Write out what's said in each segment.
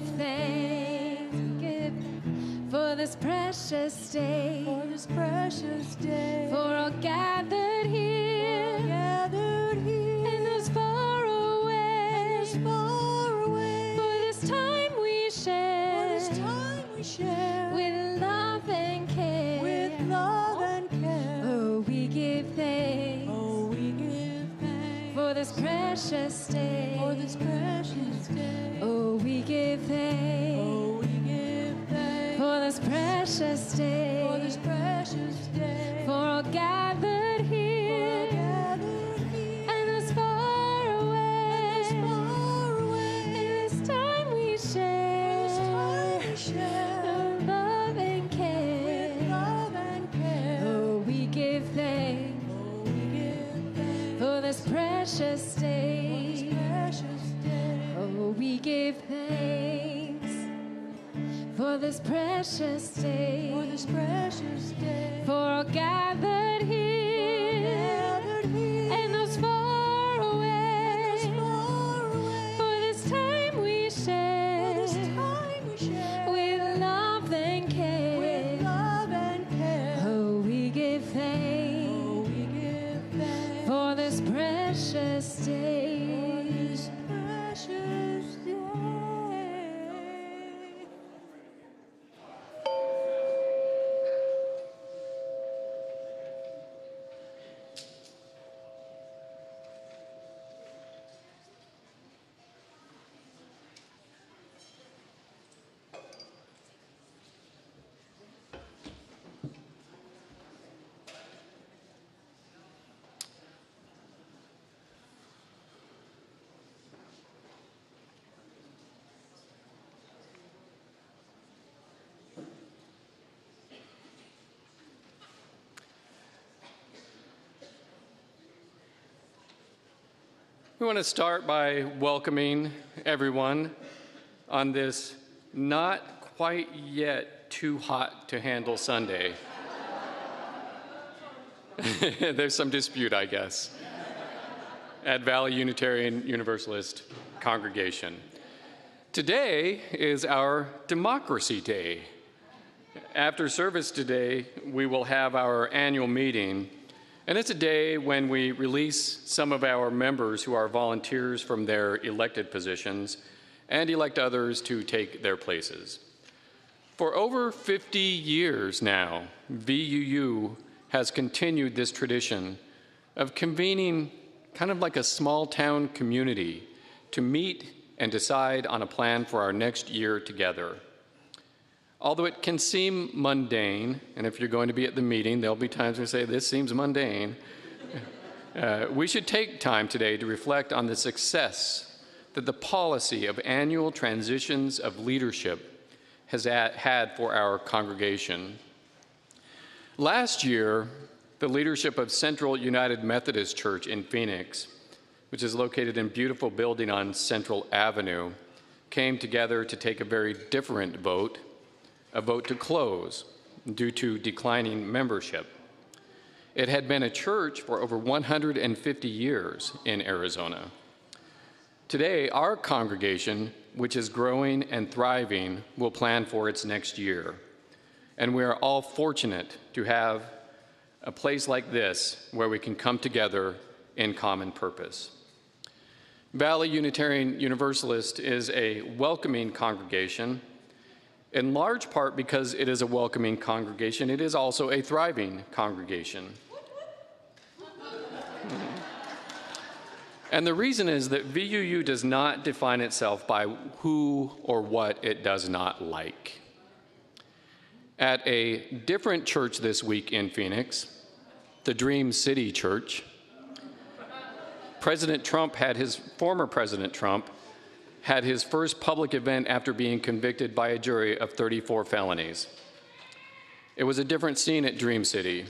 give thanks, for this precious day, for all gathered here, and those far away, for this time we share, with love and care, oh, we give thanks, for this precious day, oh, we give thanks, for this precious day, for all gathered here, and those far away, in this time we share, love and care, oh, we give thanks, for this precious day, oh, we give thanks, for this precious day, for all gathered here, and those far away, for this time we share, with love and care, oh, we give thanks, for this precious day. We want to start by welcoming everyone on this not quite yet too hot to handle Sunday. There's some dispute, I guess, at Valley Unitarian Universalist congregation. Today is our Democracy Day. After service today, we will have our annual meeting. And it's a day when we release some of our members who are volunteers from their elected positions and elect others to take their places. For over 50 years now, VUU has continued this tradition of convening kind of like a small town community to meet and decide on a plan for our next year together. Although it can seem mundane, and if you're going to be at the meeting, there'll be times when we say, this seems mundane, we should take time today to reflect on the success that the policy of annual transitions of leadership has had for our congregation. Last year, the leadership of Central United Methodist Church in Phoenix, which is located in a beautiful building on Central Avenue, came together to take a very different vote, a vote to close due to declining membership. It had been a church for over 150 years in Arizona. Today, our congregation, which is growing and thriving, will plan for its next year. And we are all fortunate to have a place like this where we can come together in common purpose. Valley Unitarian Universalist is a welcoming congregation. In large part because it is a welcoming congregation, it is also a thriving congregation. And the reason is that VUU does not define itself by who or what it does not like. At a different church this week in Phoenix, the Dream City Church, former President Trump had his first public event after being convicted by a jury of 34 felonies. It was a different scene at Dream City.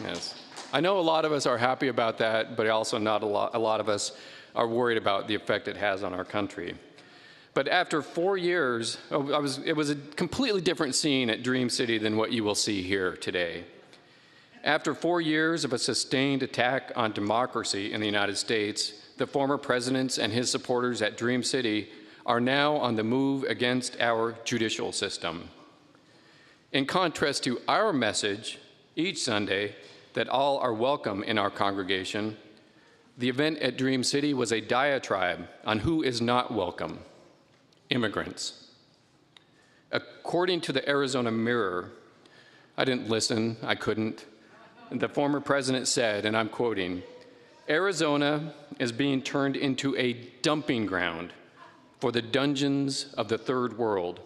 Yes. I know a lot of us are happy about that, but also not a lot of us are worried about the effect it has on our country. But after 4 years, it was a completely different scene at Dream City than what you will see here today. After 4 years of a sustained attack on democracy in the United States, the former president and his supporters at Dream City are now on the move against our judicial system. In contrast to our message each Sunday that all are welcome in our congregation, the event at Dream City was a diatribe on who is not welcome: immigrants. According to the Arizona Mirror, I didn't listen, I couldn't. The former president said, and I'm quoting, "Arizona is being turned into a dumping ground for the dungeons of the third world,"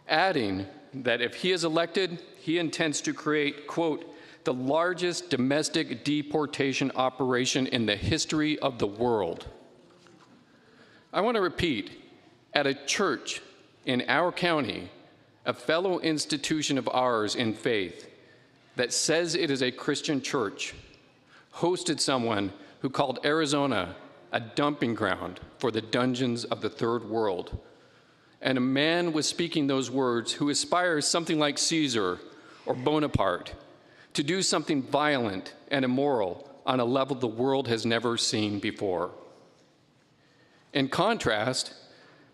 adding that if he is elected, he intends to create, quote, "the largest domestic deportation operation in the history of the world." I want to repeat, at a church in our county, a fellow institution of ours in faith that says it is a Christian church, hosted someone who called Arizona a dumping ground for the dungeons of the third world. And a man was speaking those words who aspires something like Caesar or Bonaparte to do something violent and immoral on a level the world has never seen before. In contrast,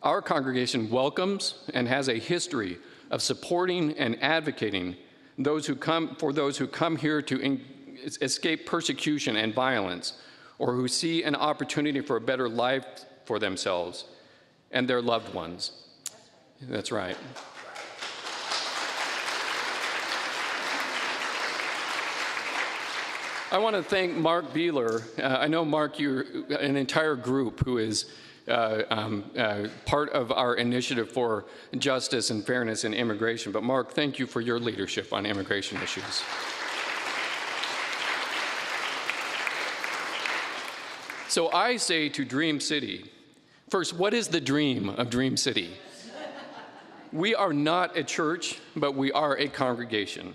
our congregation welcomes and has a history of supporting and advocating those who come here to escape persecution and violence, or who see an opportunity for a better life for themselves and their loved ones. That's right. I want to thank Mark Beeler. I know, Mark, you're an entire group who is part of our initiative for justice and fairness in immigration. But Mark, thank you for your leadership on immigration issues. So I say to Dream City, first, what is the dream of Dream City? We are not a church, but we are a congregation.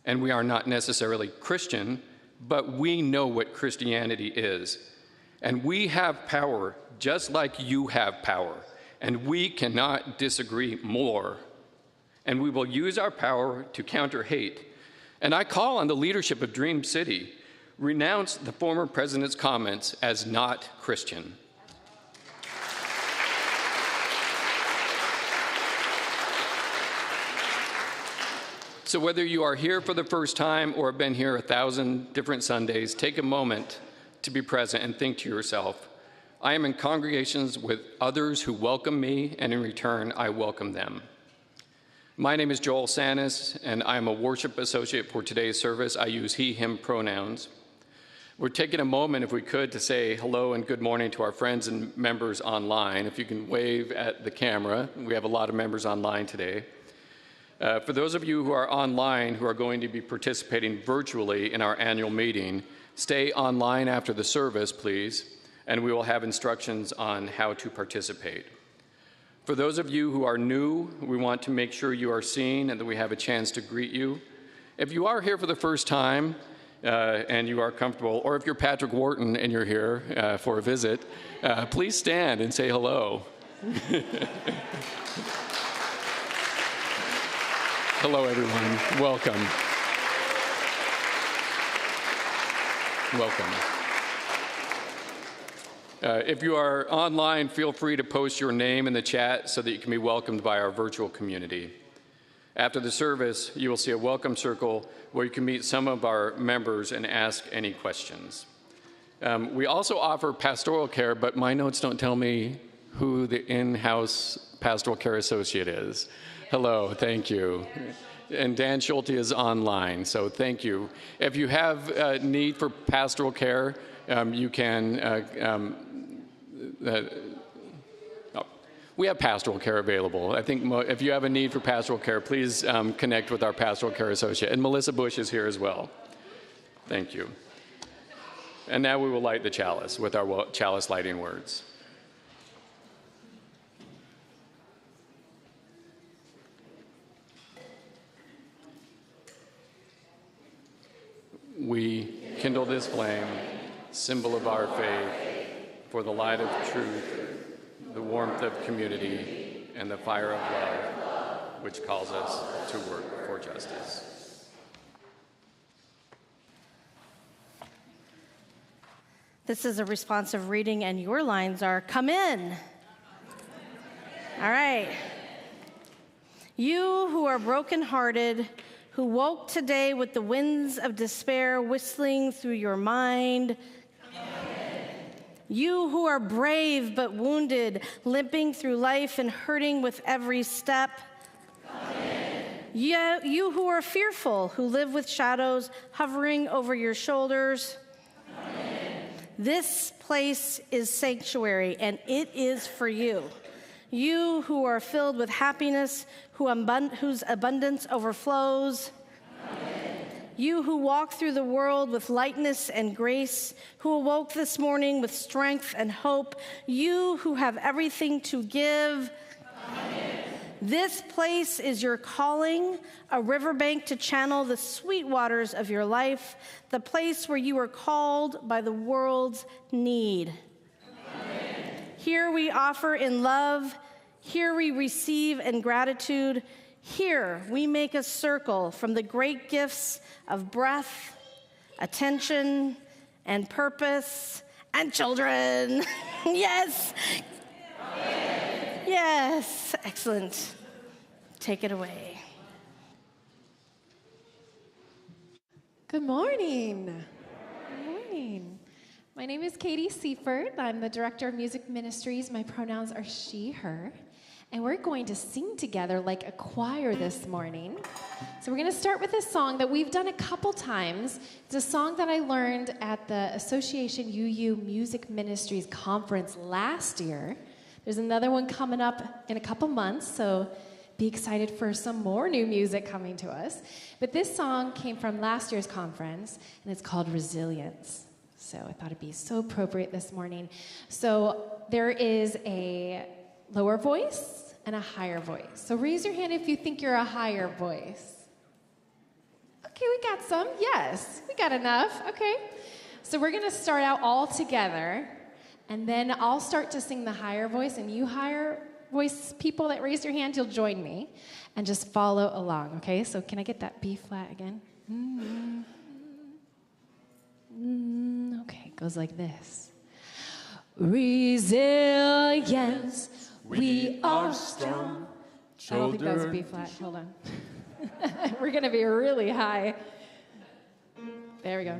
And we are not necessarily Christian, but we know what Christianity is. And we have power just like you have power. And we cannot disagree more. And we will use our power to counter hate. And I call on the leadership of Dream City, renounce the former president's comments as not Christian. So whether you are here for the first time or have been here 1,000 different Sundays, take a moment to be present and think to yourself, I am in congregations with others who welcome me, and in return, I welcome them. My name is Joel Sanis, and I am a worship associate for today's service. I use he, him pronouns. We're taking a moment, if we could, to say hello and good morning to our friends and members online. If you can wave at the camera. We have a lot of members online today. For those of you who are online who are going to be participating virtually in our annual meeting, stay online after the service, please, and we will have instructions on how to participate. For those of you who are new, we want to make sure you are seen and that we have a chance to greet you. If you are here for the first time and you are comfortable, or if you're Patrick Wharton and you're here for a visit, please stand and say hello. Hello, everyone. Welcome. Welcome. If you are online, feel free to post your name in the chat so that you can be welcomed by our virtual community. After the service, you will see a welcome circle where you can meet some of our members and ask any questions. We also offer pastoral care, but my notes don't tell me who the in-house pastoral care associate is. Hello, thank you. And Dan Schulte is online, so thank you. If you have a need for pastoral care, you can, we have pastoral care available. I think if you have a need for pastoral care, please connect with our pastoral care associate. And Melissa Bush is here as well. Thank you. And now we will light the chalice with our chalice lighting words. We kindle this flame, symbol of our faith, for the light of truth, the warmth of community, and the fire of love, which calls us to work for justice. This is a responsive reading, and your lines are, come in. All right. You who are brokenhearted, who woke today with the winds of despair whistling through your mind. Amen. You who are brave but wounded, limping through life and hurting with every step. Amen. You who are fearful, who live with shadows hovering over your shoulders. Amen. This place is sanctuary, and it is for you. You who are filled with happiness, whose abundance overflows. Amen. You who walk through the world with lightness and grace, who awoke this morning with strength and hope. You who have everything to give. Amen. This place is your calling, a riverbank to channel the sweet waters of your life, the place where you are called by the world's need. Amen. Here we offer in love. Here we receive in gratitude. Here we make a circle from the great gifts of breath, attention, and purpose, and children. Yes. Yes. Excellent. Take it away. Good morning. Good morning. My name is Katie Seiferth. I'm the Director of Music Ministries. My pronouns are she, her. And we're going to sing together like a choir this morning. So we're going to start with a song that we've done a couple times. It's a song that I learned at the Association UU Music Ministries conference last year. There's another one coming up in a couple months, so be excited for some more new music coming to us. But this song came from last year's conference, and it's called Resilience. So I thought it'd be so appropriate this morning. So there is a lower voice and a higher voice. So raise your hand if you think you're a higher voice. Okay, we got some. Yes, we got enough. Okay. So we're going to start out all together, and then I'll start to sing the higher voice, and you higher voice people that raised your hand, you'll join me and just follow along, okay? So can I get that B flat again? Okay, it goes like this. Resilience, we are strong. I don't think that was a B flat. Hold on. We're going to be really high. There we go.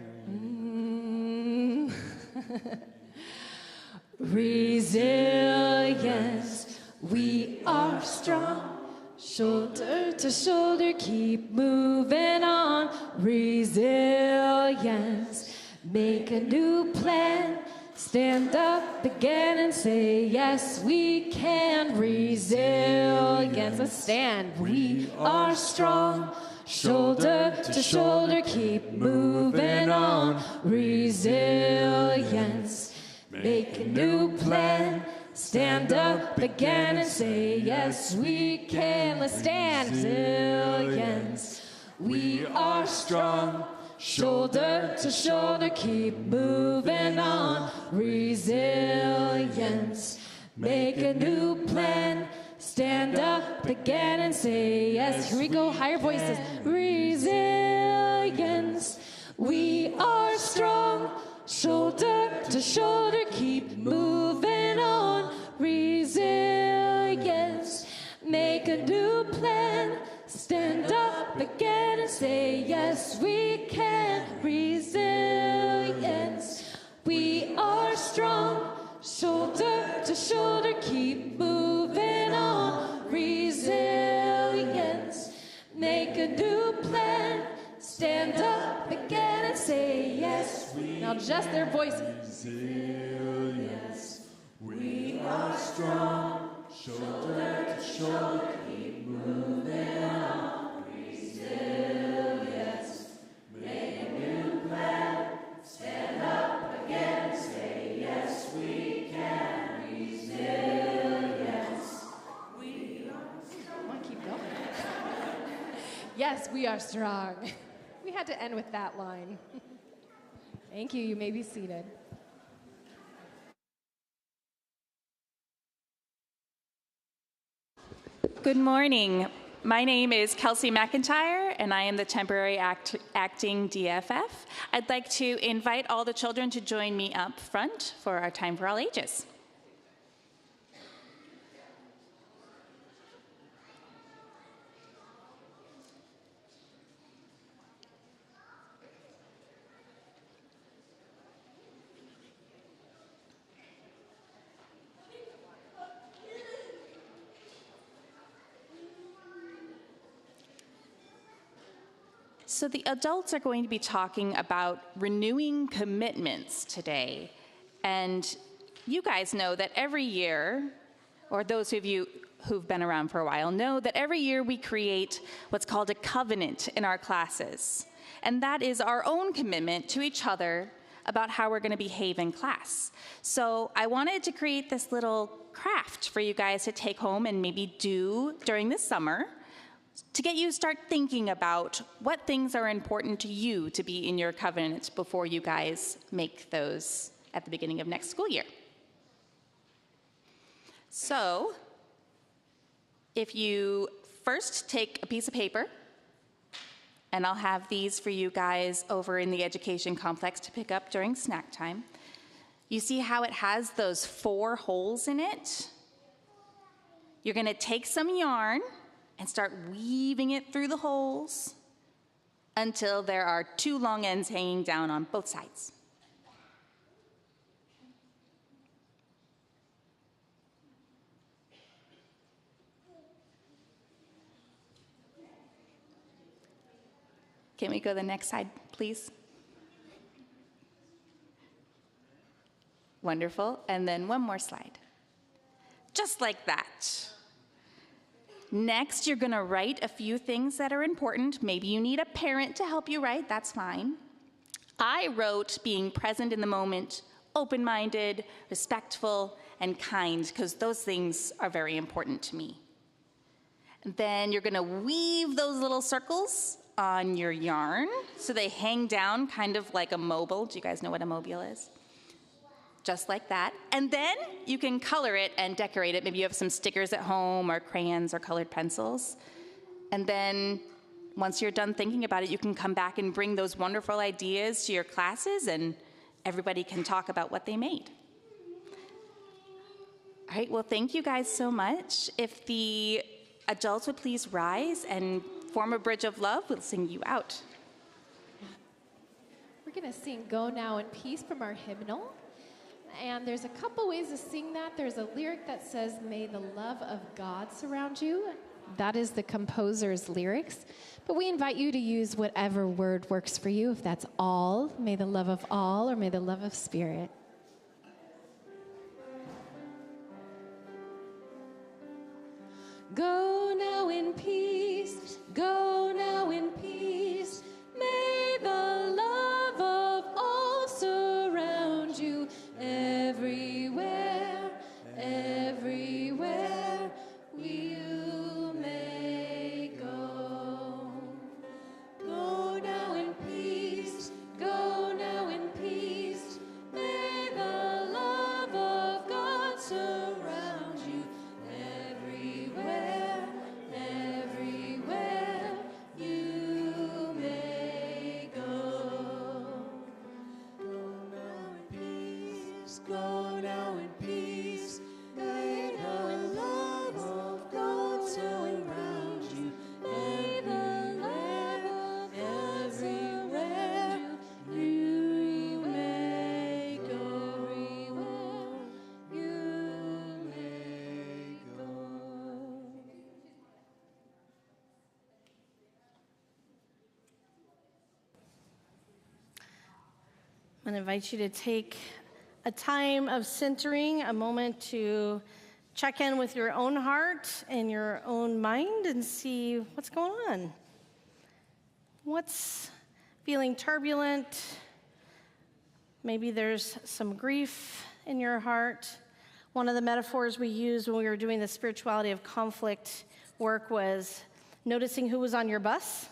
Resilience, we are strong. Shoulder to shoulder, keep moving on. Resilience, make a new plan. Stand up again and say, yes, we can. Resilience, let's stand. We are strong. Shoulder to shoulder, keep moving on. Resilience, make a new plan. Stand up again and say, yes, we can. Let's stand. Resilience, we are strong. Shoulder to shoulder, keep moving on. Resilience, make a new plan. Stand up again and say, yes. Here we go, higher voices. Resilience, we are strong. Shoulder to shoulder, keep moving on. Resilience, make a new plan. Stand up again and say, yes, we can. Resilience, we are strong. Shoulder to shoulder, keep moving on. Resilience, make a new plan. Stand up again and say, yes, we now just their voices. Resilience, we are strong. Shoulder to shoulder, keep moving on. Resilience, make a new plan. Stand up again and say, yes, we can. Resilience, we are strong. Come on, keep going. Yes, we are strong. We had to end with that line. Thank you. You may be seated. Good morning. My name is Kelsey McIntyre, and I am the temporary acting DFF. I'd like to invite all the children to join me up front for our Time for All Ages. So the adults are going to be talking about renewing commitments today. And you guys know that every year, or those of you who've been around for a while know that every year we create what's called a covenant in our classes. And that is our own commitment to each other about how we're going to behave in class. So I wanted to create this little craft for you guys to take home and maybe do during this summer to get you to start thinking about what things are important to you to be in your covenant before you guys make those at the beginning of next school year. So if you first take a piece of paper, and I'll have these for you guys over in the education complex to pick up during snack time. You see how it has those 4 holes in it? You're going to take some yarn and start weaving it through the holes until there are 2 long ends hanging down on both sides. Can we go to the next slide, please? Wonderful. And then one more slide. Just like that. Next, you're going to write a few things that are important. Maybe you need a parent to help you write. That's fine. I wrote being present in the moment, open-minded, respectful, and kind, because those things are very important to me. And then you're going to weave those little circles on your yarn so they hang down kind of like a mobile. Do you guys know what a mobile is? Just like that. And then you can color it and decorate it. Maybe you have some stickers at home or crayons or colored pencils. And then once you're done thinking about it, you can come back and bring those wonderful ideas to your classes and everybody can talk about what they made. All right, well, thank you guys so much. If the adults would please rise and form a bridge of love, we'll sing you out. We're going to sing Go Now in Peace from our hymnal. And there's a couple ways to sing that. There's a lyric that says, may the love of God surround you. That is the composer's lyrics. But we invite you to use whatever word works for you. If that's all, may the love of all, or may the love of Spirit. Go now in peace, go now in peace. May the love of all surround you everywhere, everywhere you may go. Go now in peace, go now in peace. May the love of God surround you everywhere, everywhere you may go. Go now in peace, go now in peace. May the love of God surround you. May the love everywhere you may go. Everywhere you may go. I'm going to invite you to take a time of centering, a moment to check in with your own heart and your own mind and see what's going on. What's feeling turbulent? Maybe there's some grief in your heart. One of the metaphors we used when we were doing the spirituality of conflict work was noticing who was on your bus.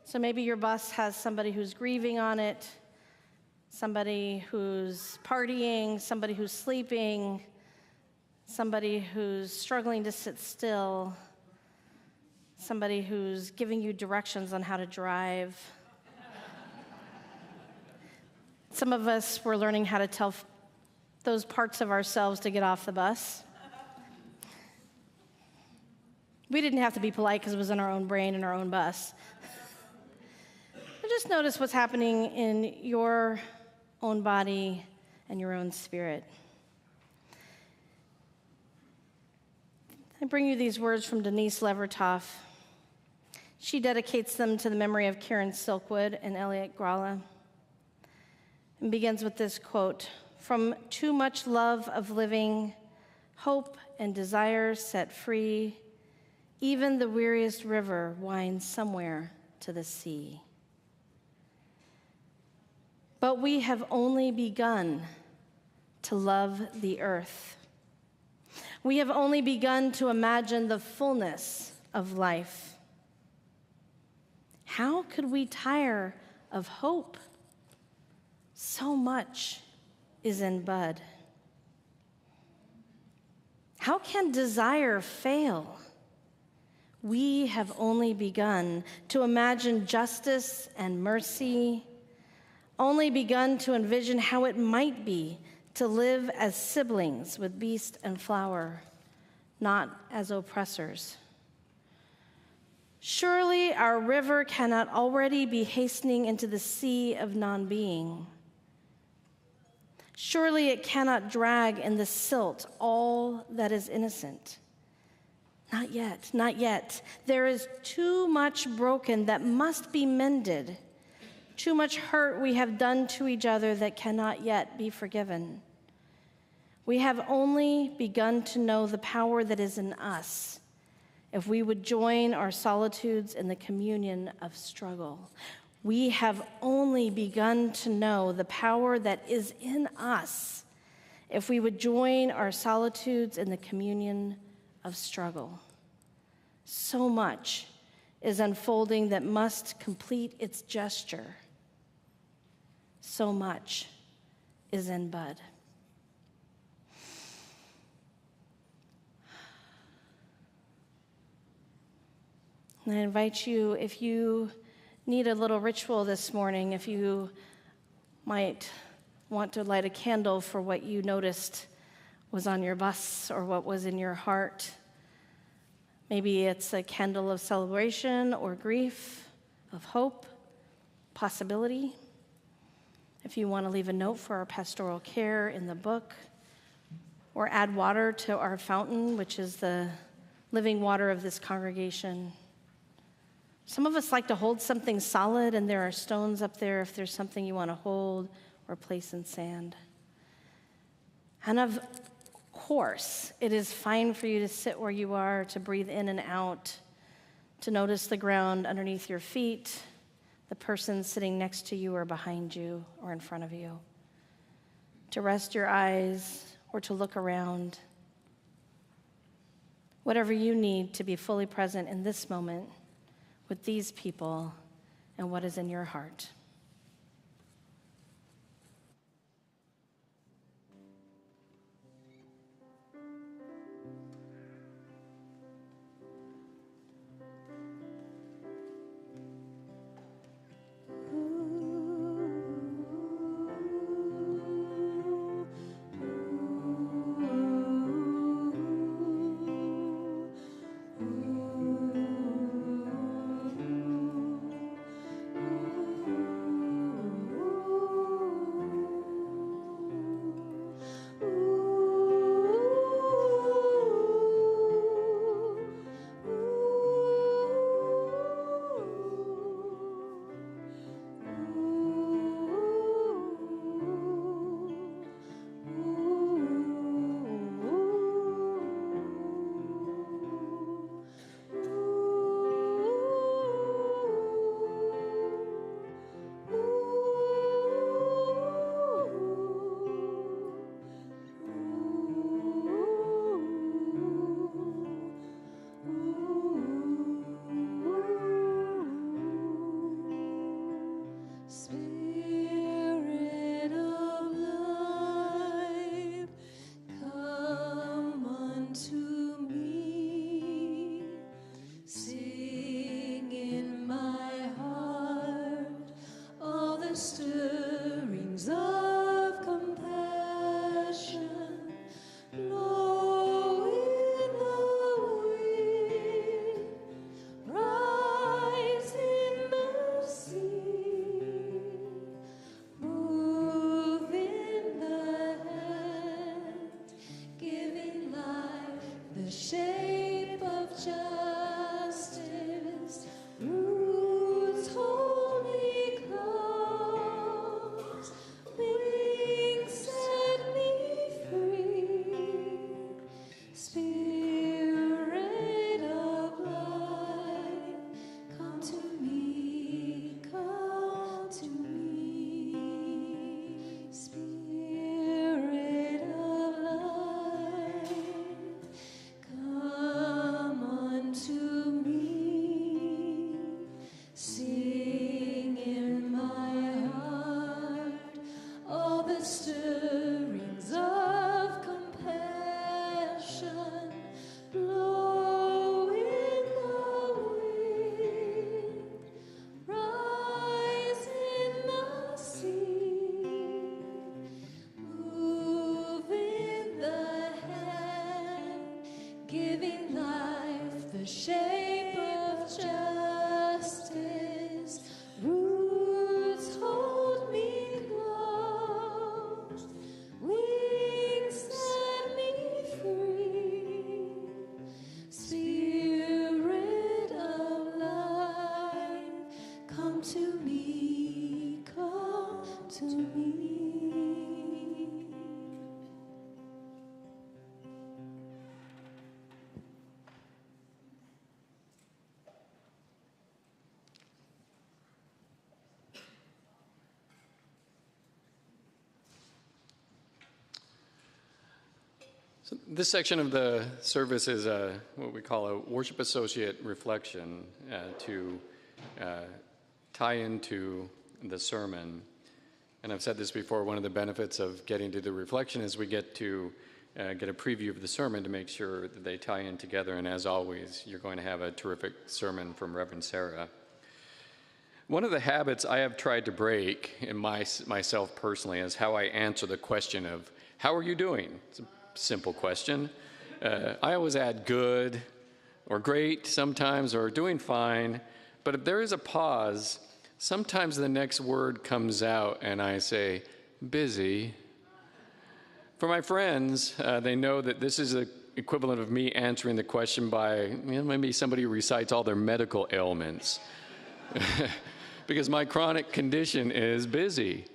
So maybe your bus has somebody who's grieving on it, somebody who's partying, somebody who's sleeping, somebody who's struggling to sit still, somebody who's giving you directions on how to drive. Some of us were learning how to tell those parts of ourselves to get off the bus. We didn't have to be polite because it was in our own brain and our own bus. But just notice what's happening in your own body and your own spirit. I bring you these words from Denise Levertov. She dedicates them to the memory of Karen Silkwood and Elliot Gralla, and begins with this quote: "From too much love of living, hope and desire set free, even the weariest river winds somewhere to the sea." But we have only begun to love the earth. We have only begun to imagine the fullness of life. How could we tire of hope? So much is in bud. How can desire fail? We have only begun to imagine justice and mercy, only begun to envision how it might be to live as siblings with beast and flower, not as oppressors. Surely our river cannot already be hastening into the sea of non-being. Surely it cannot drag in the silt all that is innocent. Not yet, not yet. There is too much broken that must be mended, too much hurt we have done to each other that cannot yet be forgiven. We have only begun to know the power that is in us if we would join our solitudes in the communion of struggle. We have only begun to know the power that is in us if we would join our solitudes in the communion of struggle. So much is unfolding that must complete its gesture. So much is in bud. And I invite you, if you need a little ritual this morning, if you might want to light a candle for what you noticed was on your bus or what was in your heart. Maybe it's a candle of celebration or grief, of hope, possibility. If you want to leave a note for our pastoral care in the book, or add water to our fountain, which is the living water of this congregation. Some of us like to hold something solid, and there are stones up there if there's something you want to hold or place in sand. And of course, it is fine for you to sit where you are, to breathe in and out, to notice the ground underneath your feet, the person sitting next to you or behind you or in front of you, to rest your eyes or to look around. Whatever you need to be fully present in this moment with these people and what is in your heart. Shape of justice. Spirit of life, come to me, come to me. Spirit of life, come unto me. Sing in my heart all the stirrings of compassion. Blow in the wind, rise in the sea, move in the hand, giving life the shape of justice. Roots hold me close, wings set me free. Spirit of life, come to me, come to me. So this section of the service is what we call a worship associate reflection to tie into the sermon. And I've said this before, one of the benefits of getting to the reflection is we get to get a preview of the sermon to make sure that they tie in together. And as always, you're going to have a terrific sermon from Reverend Sarah. One of the habits I have tried to break in myself personally is how I answer the question of, how are you doing? It's a simple question. I always add good or great sometimes or doing fine. But if there is a pause, sometimes the next word comes out and I say, busy. For my friends, they know that this is the equivalent of me answering the question by maybe somebody who recites all their medical ailments. Because my chronic condition is busy,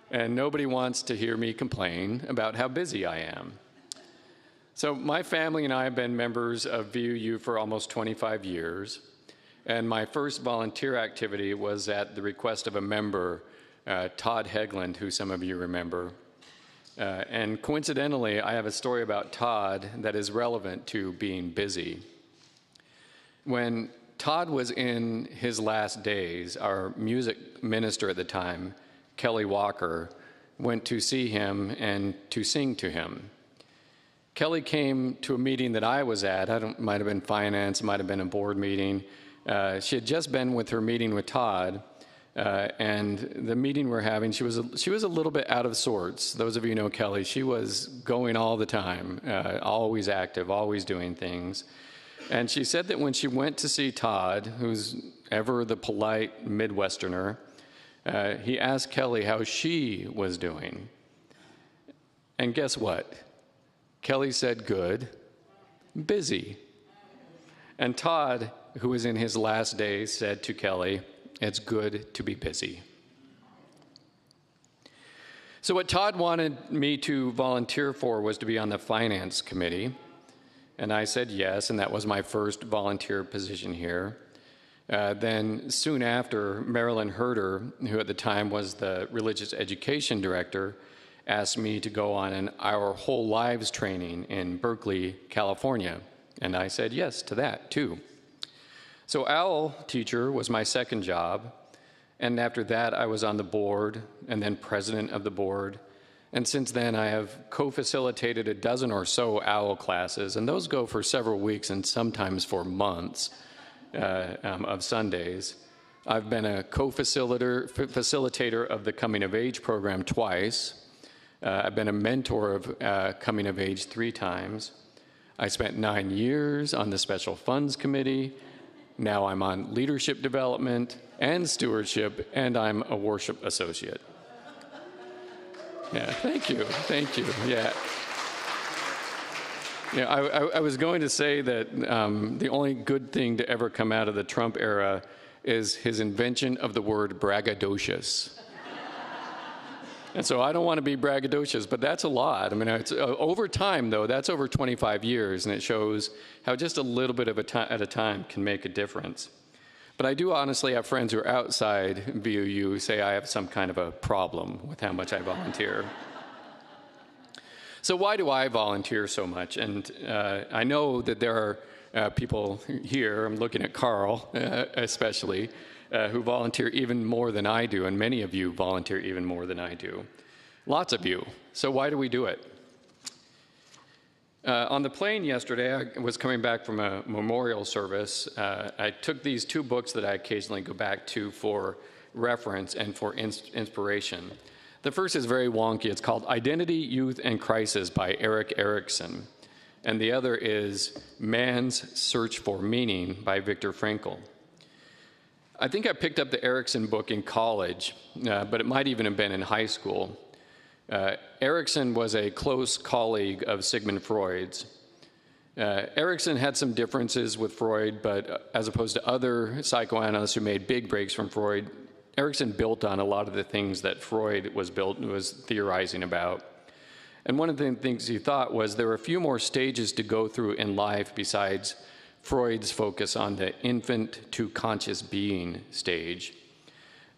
and nobody wants to hear me complain about how busy I am. So my family and I have been members of VUU for almost 25 years, and my first volunteer activity was at the request of a member, Todd Hegland, who some of you remember. And coincidentally, I have a story about Todd that is relevant to being busy. When Todd was in his last days, our music minister at the time, Kelly Walker, went to see him and to sing to him. Kelly came to a meeting that I was at. Might have been finance, might have been a board meeting. She had just been with her meeting with Todd, and the meeting we're having, she was a little bit out of sorts. Those of you who know Kelly, she was going all the time, always active, always doing things. And she said that when she went to see Todd, who's ever the polite Midwesterner, he asked Kelly how she was doing. And guess what? Kelly said, good, busy. And Todd, who was in his last days, said to Kelly, it's good to be busy. So what Todd wanted me to volunteer for was to be on the finance committee. And I said yes, and that was my first volunteer position here. Then soon after, Marilyn Herder, who at the time was the religious education director, asked me to go on an Our Whole Lives training in Berkeley, California. And I said yes to that, too. So OWL teacher was my second job. And after that, I was on the board and then president of the board. And since then, I have co-facilitated a dozen or so OWL classes, and those go for several weeks and sometimes for months of Sundays. I've been a co-facilitator of the Coming of Age program twice. I've been a mentor of Coming of Age 3 times. I spent 9 years on the Special Funds Committee. Now I'm on leadership development and stewardship, and I'm a worship associate. Yeah, thank you. Yeah. Yeah, I was going to say that the only good thing to ever come out of the Trump era is his invention of the word braggadocious. And so I don't want to be braggadocious, but that's a lot. I mean, it's, over time, though, that's over 25 years, and it shows how just a little bit of at a time can make a difference. But I do honestly have friends who are outside VUU who say I have some kind of a problem with how much I volunteer. So why do I volunteer so much? And I know that there are people here, I'm looking at Carl especially, who volunteer even more than I do, and many of you volunteer even more than I do. Lots of you. So why do we do it? On the plane yesterday, I was coming back from a memorial service. I took these two books that I occasionally go back to for reference and for inspiration. The first is very wonky. It's called Identity, Youth, and Crisis by Erik Erikson. And the other is Man's Search for Meaning by Viktor Frankl. I think I picked up the Erikson book in college, but it might even have been in high school. Erikson was a close colleague of Sigmund Freud's. Erikson had some differences with Freud, but as opposed to other psychoanalysts who made big breaks from Freud, Erikson built on a lot of the things that Freud was theorizing about. And one of the things he thought was there were a few more stages to go through in life besides Freud's focus on the infant to conscious being stage.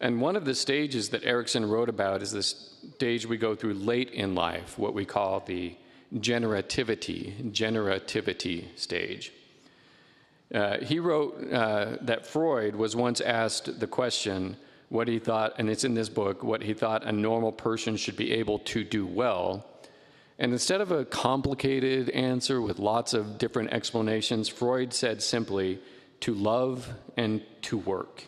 And one of the stages that Erikson wrote about is this stage we go through late in life, what we call the generativity stage. He wrote that Freud was once asked the question, what he thought, and it's in this book, what he thought a normal person should be able to do well. And instead of a complicated answer with lots of different explanations, Freud said simply, to love and to work.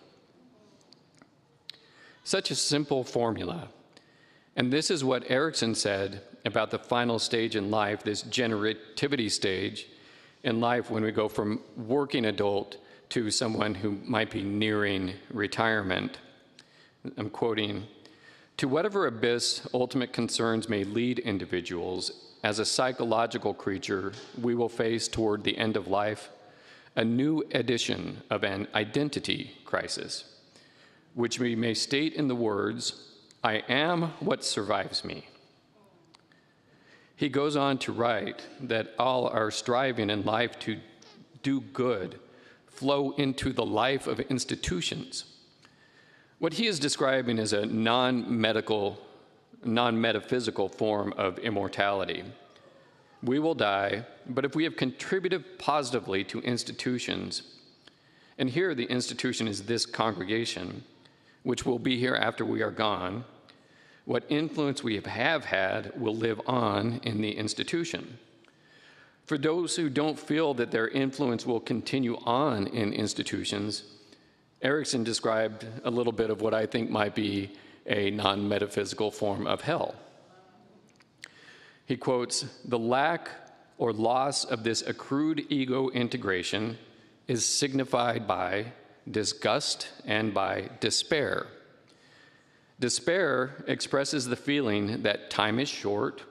Such a simple formula. And this is what Erikson said about the final stage in life, this generativity stage in life when we go from working adult to someone who might be nearing retirement. I'm quoting, "To whatever abyss ultimate concerns may lead individuals, as a psychological creature, we will face toward the end of life a new edition of an identity crisis, which we may state in the words, 'I am what survives me.'" He goes on to write that all our striving in life to do good flow into the life of institutions. What he is describing is a non-metaphysical form of immortality. We will die, but if we have contributed positively to institutions, and here the institution is this congregation, which will be here after we are gone, what influence we have had will live on in the institution. For those who don't feel that their influence will continue on in institutions, Erikson described a little bit of what I think might be a non-metaphysical form of hell. He quotes, "The lack or loss of this accrued ego integration is signified by disgust and by despair. Despair expresses the feeling that time is short,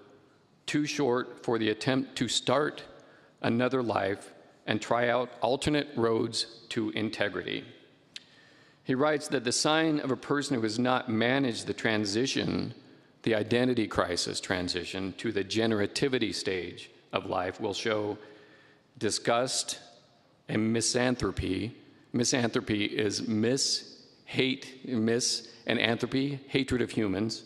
too short for the attempt to start another life and try out alternate roads to integrity." He writes that the sign of a person who has not managed the transition, the identity crisis transition, to the generativity stage of life will show disgust and misanthropy. Misanthropy is and anthropy, hatred of humans,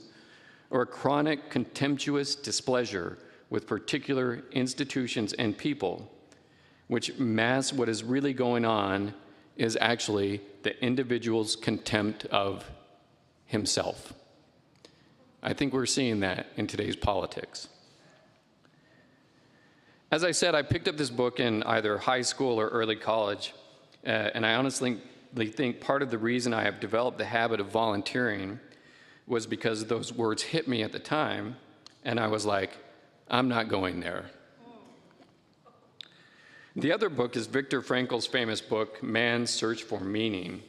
or a chronic contemptuous displeasure with particular institutions and people, which masks what is really going on is actually the individual's contempt of himself. I think we're seeing that in today's politics. As I said, I picked up this book in either high school or early college, and I honestly think part of the reason I have developed the habit of volunteering was because those words hit me at the time, and I was like, I'm not going there. The other book is Viktor Frankl's famous book, Man's Search for Meaning.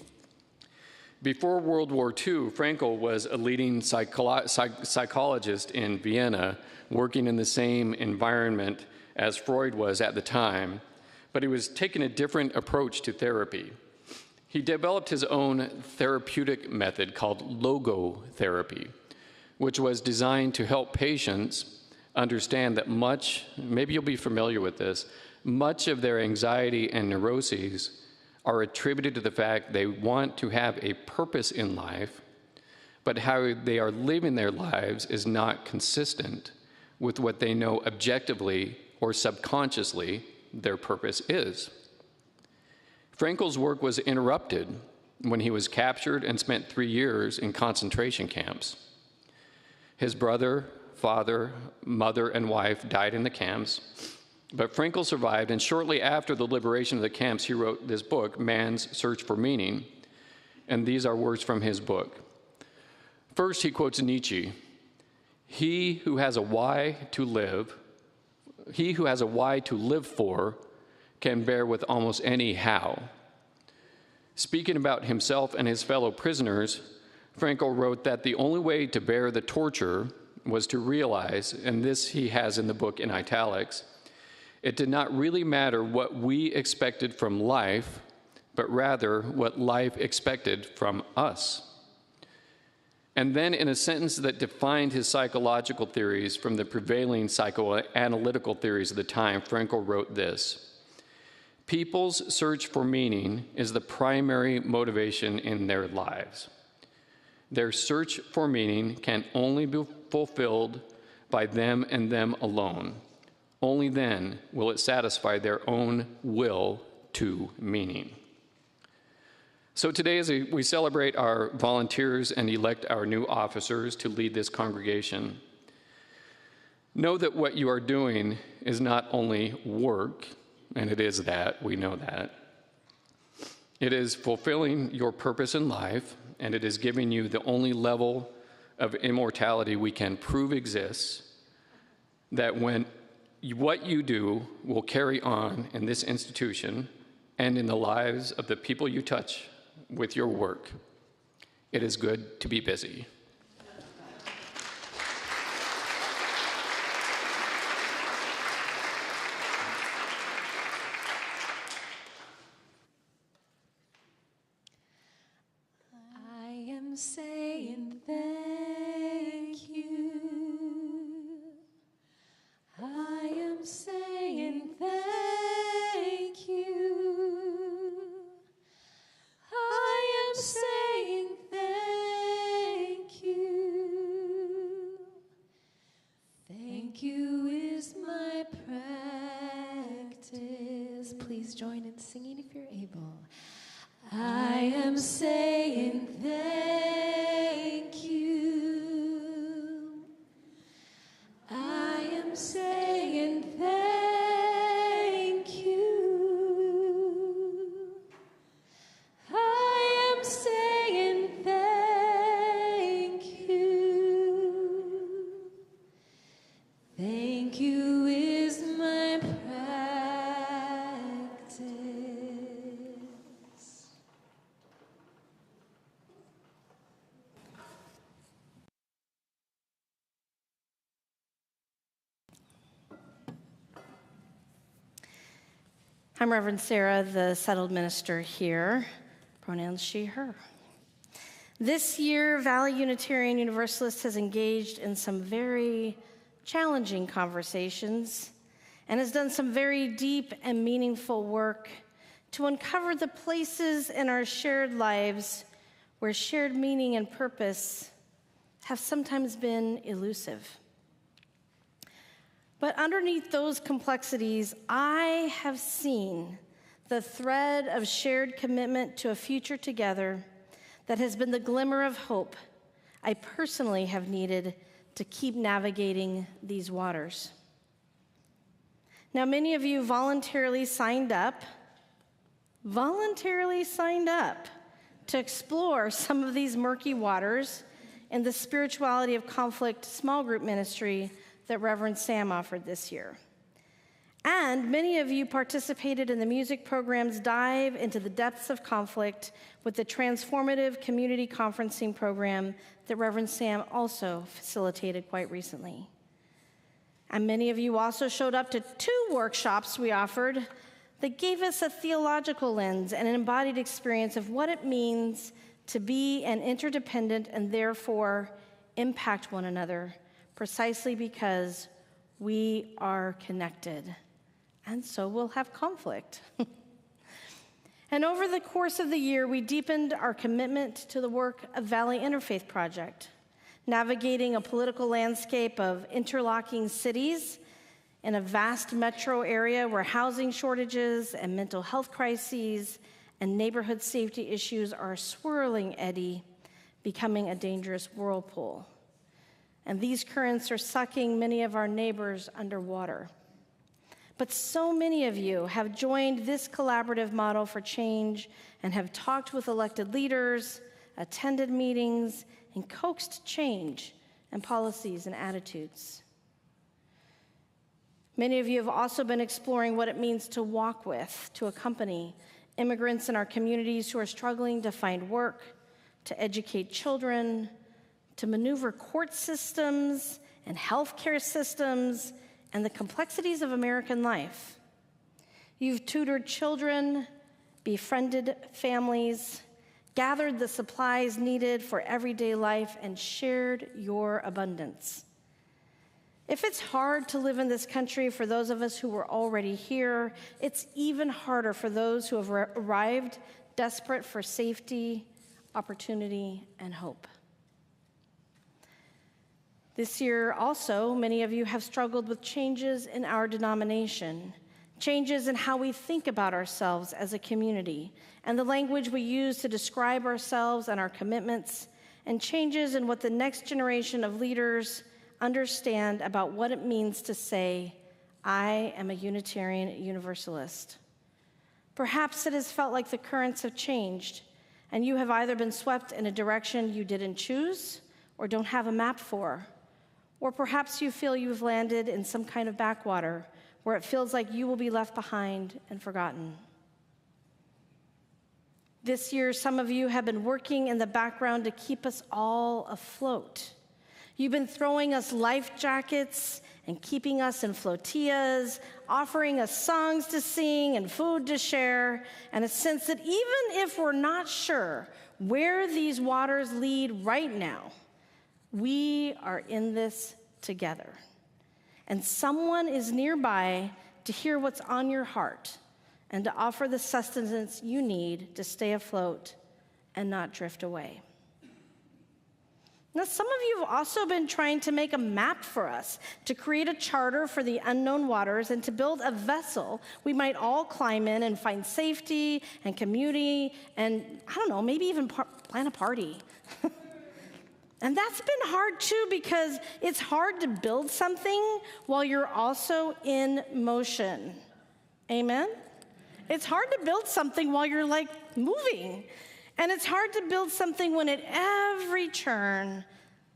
Before World War II, Frankl was a leading psychologist in Vienna, working in the same environment as Freud was at the time, but he was taking a different approach to therapy. He developed his own therapeutic method called logotherapy, which was designed to help patients understand that maybe you'll be familiar with this, much of their anxiety and neuroses are attributed to the fact they want to have a purpose in life, but how they are living their lives is not consistent with what they know objectively or subconsciously their purpose is. Frankel's work was interrupted when he was captured and spent 3 years in concentration camps. His brother, father, mother, and wife died in the camps, but Frankl survived, and shortly after the liberation of the camps, he wrote this book, Man's Search for Meaning, and these are words from his book. First, he quotes Nietzsche, he who has a why to live for can bear with almost any how. Speaking about himself and his fellow prisoners, Frankl wrote that the only way to bear the torture was to realize, and this he has in the book in italics, it did not really matter what we expected from life, but rather what life expected from us. And then in a sentence that defined his psychological theories from the prevailing psychoanalytical theories of the time, Frankl wrote this: people's search for meaning is the primary motivation in their lives. Their search for meaning can only be fulfilled by them and them alone. Only then will it satisfy their own will to meaning. So today, as we celebrate our volunteers and elect our new officers to lead this congregation, know that what you are doing is not only work, and it is that, we know that. It is fulfilling your purpose in life, and it is giving you the only level of immortality we can prove exists, that when what you do will carry on in this institution and in the lives of the people you touch with your work. It is good to be busy. I am saying thank you. I am saying thank you. I am saying thank you. Thank you is my practice. Please join in singing if you're able. I am saying thank you. I am saying thank you. I am saying thank you. Thank you is my practice. I'm Reverend Sarah, the settled minister here. Pronouns she, her. This year, Valley Unitarian Universalist has engaged in some very challenging conversations and has done some very deep and meaningful work to uncover the places in our shared lives where shared meaning and purpose have sometimes been elusive. But underneath those complexities, I have seen the thread of shared commitment to a future together that has been the glimmer of hope I personally have needed to keep navigating these waters. Now, many of you voluntarily signed up to explore some of these murky waters in the Spirituality of Conflict small group ministry that Reverend Sam offered this year. And many of you participated in the music program's dive into the depths of conflict with the transformative community conferencing program that Reverend Sam also facilitated quite recently. And many of you also showed up to 2 workshops we offered that gave us a theological lens and an embodied experience of what it means to be an interdependent and therefore impact one another precisely because we are connected, and so we'll have conflict. And over the course of the year, we deepened our commitment to the work of Valley Interfaith Project, navigating a political landscape of interlocking cities in a vast metro area where housing shortages and mental health crises and neighborhood safety issues are a swirling eddy, becoming a dangerous whirlpool. And these currents are sucking many of our neighbors underwater. But so many of you have joined this collaborative model for change and have talked with elected leaders, attended meetings, and coaxed change and policies and attitudes. Many of you have also been exploring what it means to walk with, to accompany immigrants in our communities who are struggling to find work, to educate children, to maneuver court systems and healthcare systems and the complexities of American life. You've tutored children, befriended families, gathered the supplies needed for everyday life, and shared your abundance. If it's hard to live in this country for those of us who were already here, it's even harder for those who have arrived desperate for safety, opportunity, and hope. This year also, many of you have struggled with changes in our denomination, changes in how we think about ourselves as a community, and the language we use to describe ourselves and our commitments, and changes in what the next generation of leaders understand about what it means to say, I am a Unitarian Universalist. Perhaps it has felt like the currents have changed, and you have either been swept in a direction you didn't choose or don't have a map for. Or perhaps you feel you've landed in some kind of backwater where it feels like you will be left behind and forgotten. This year, some of you have been working in the background to keep us all afloat. You've been throwing us life jackets and keeping us in flotillas, offering us songs to sing and food to share, and a sense that even if we're not sure where these waters lead right now, we are in this together. And someone is nearby to hear what's on your heart and to offer the sustenance you need to stay afloat and not drift away. Now, some of you have also been trying to make a map for us, to create a charter for the unknown waters and to build a vessel we might all climb in and find safety and community and, I don't know, maybe even plan a party. And that's been hard too, because it's hard to build something while you're also in motion. Amen? It's hard to build something while you're like moving. And it's hard to build something when at every turn,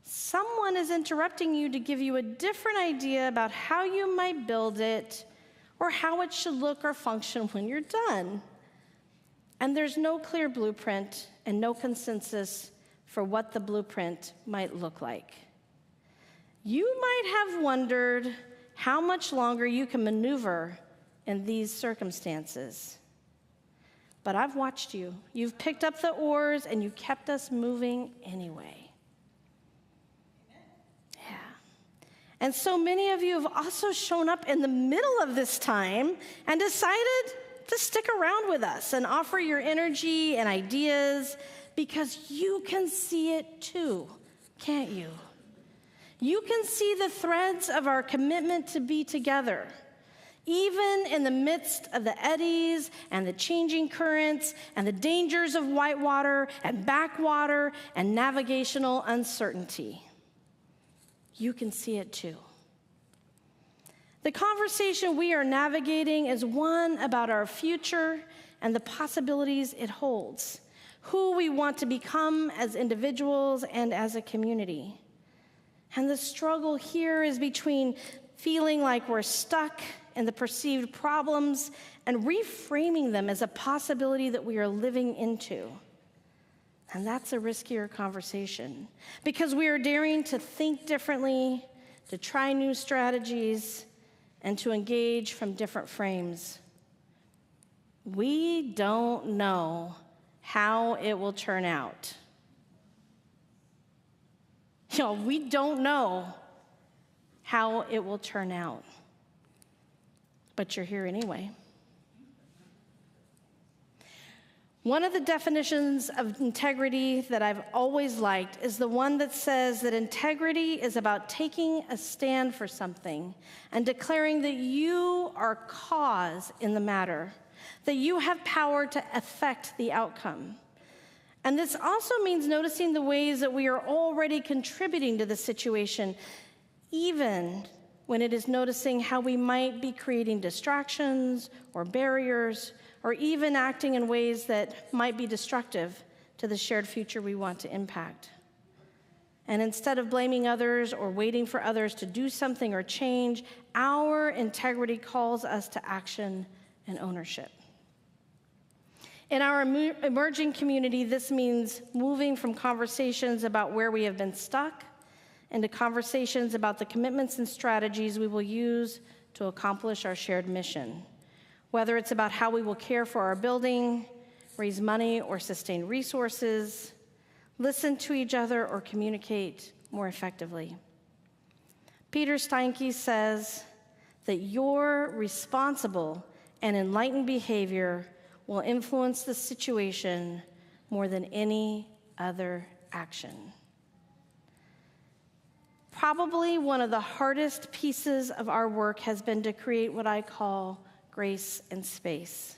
someone is interrupting you to give you a different idea about how you might build it or how it should look or function when you're done. And there's no clear blueprint and no consensus for what the blueprint might look like. You might have wondered how much longer you can maneuver in these circumstances. But I've watched you. You've picked up the oars and you kept us moving anyway. Yeah. And so many of you have also shown up in the middle of this time and decided to stick around with us and offer your energy and ideas, because you can see it too, can't you? You can see the threads of our commitment to be together, even in the midst of the eddies and the changing currents and the dangers of whitewater and backwater and navigational uncertainty. You can see it too. The conversation we are navigating is one about our future and the possibilities it holds, who we want to become as individuals and as a community. And the struggle here is between feeling like we're stuck in the perceived problems and reframing them as a possibility that we are living into. And that's a riskier conversation, because we are daring to think differently, to try new strategies, and to engage from different frames. We don't know how it will turn out. We don't know how it will turn out. But you're here anyway. One of the definitions of integrity that I've always liked is the one that says that integrity is about taking a stand for something and declaring that you are cause in the matter, that you have power to affect the outcome. And this also means noticing the ways that we are already contributing to the situation, even when it is noticing how we might be creating distractions or barriers, or even acting in ways that might be destructive to the shared future we want to impact. And instead of blaming others or waiting for others to do something or change, our integrity calls us to action and ownership. In our emerging community, this means moving from conversations about where we have been stuck into conversations about the commitments and strategies we will use to accomplish our shared mission. Whether it's about how we will care for our building, raise money or sustain resources, listen to each other or communicate more effectively. Peter Steinke says that your responsible and enlightened behavior will influence the situation more than any other action. Probably one of the hardest pieces of our work has been to create what I call grace and space.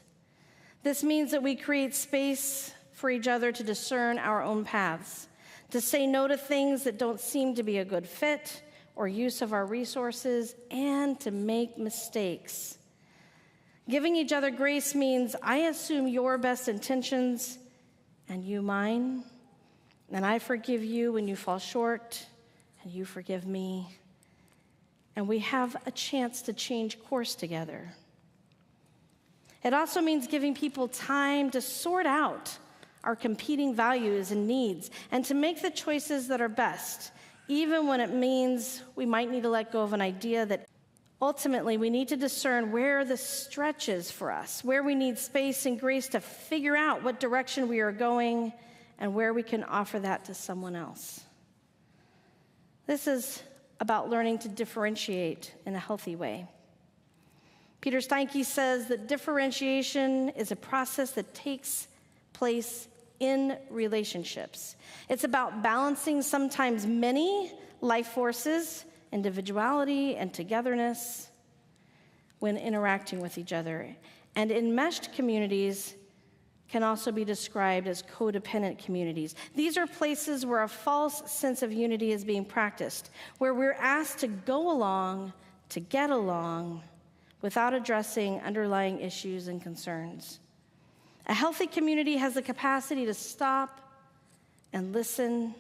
This means that we create space for each other to discern our own paths, to say no to things that don't seem to be a good fit or use of our resources, and to make mistakes. Giving each other grace means I assume your best intentions and you mine, and I forgive you when you fall short, and you forgive me, and we have a chance to change course together. It also means giving people time to sort out our competing values and needs and to make the choices that are best, even when it means we might need to let go of an idea that ultimately we need to discern where the stretch is for us, where we need space and grace to figure out what direction we are going and where we can offer that to someone else. This is about learning to differentiate in a healthy way. Peter Steinke says that differentiation is a process that takes place in relationships. It's about balancing sometimes many life forces, individuality and togetherness when interacting with each other. And enmeshed communities can also be described as codependent communities. These are places where a false sense of unity is being practiced, where we're asked to go along, to get along, without addressing underlying issues and concerns. A healthy community has the capacity to stop and listen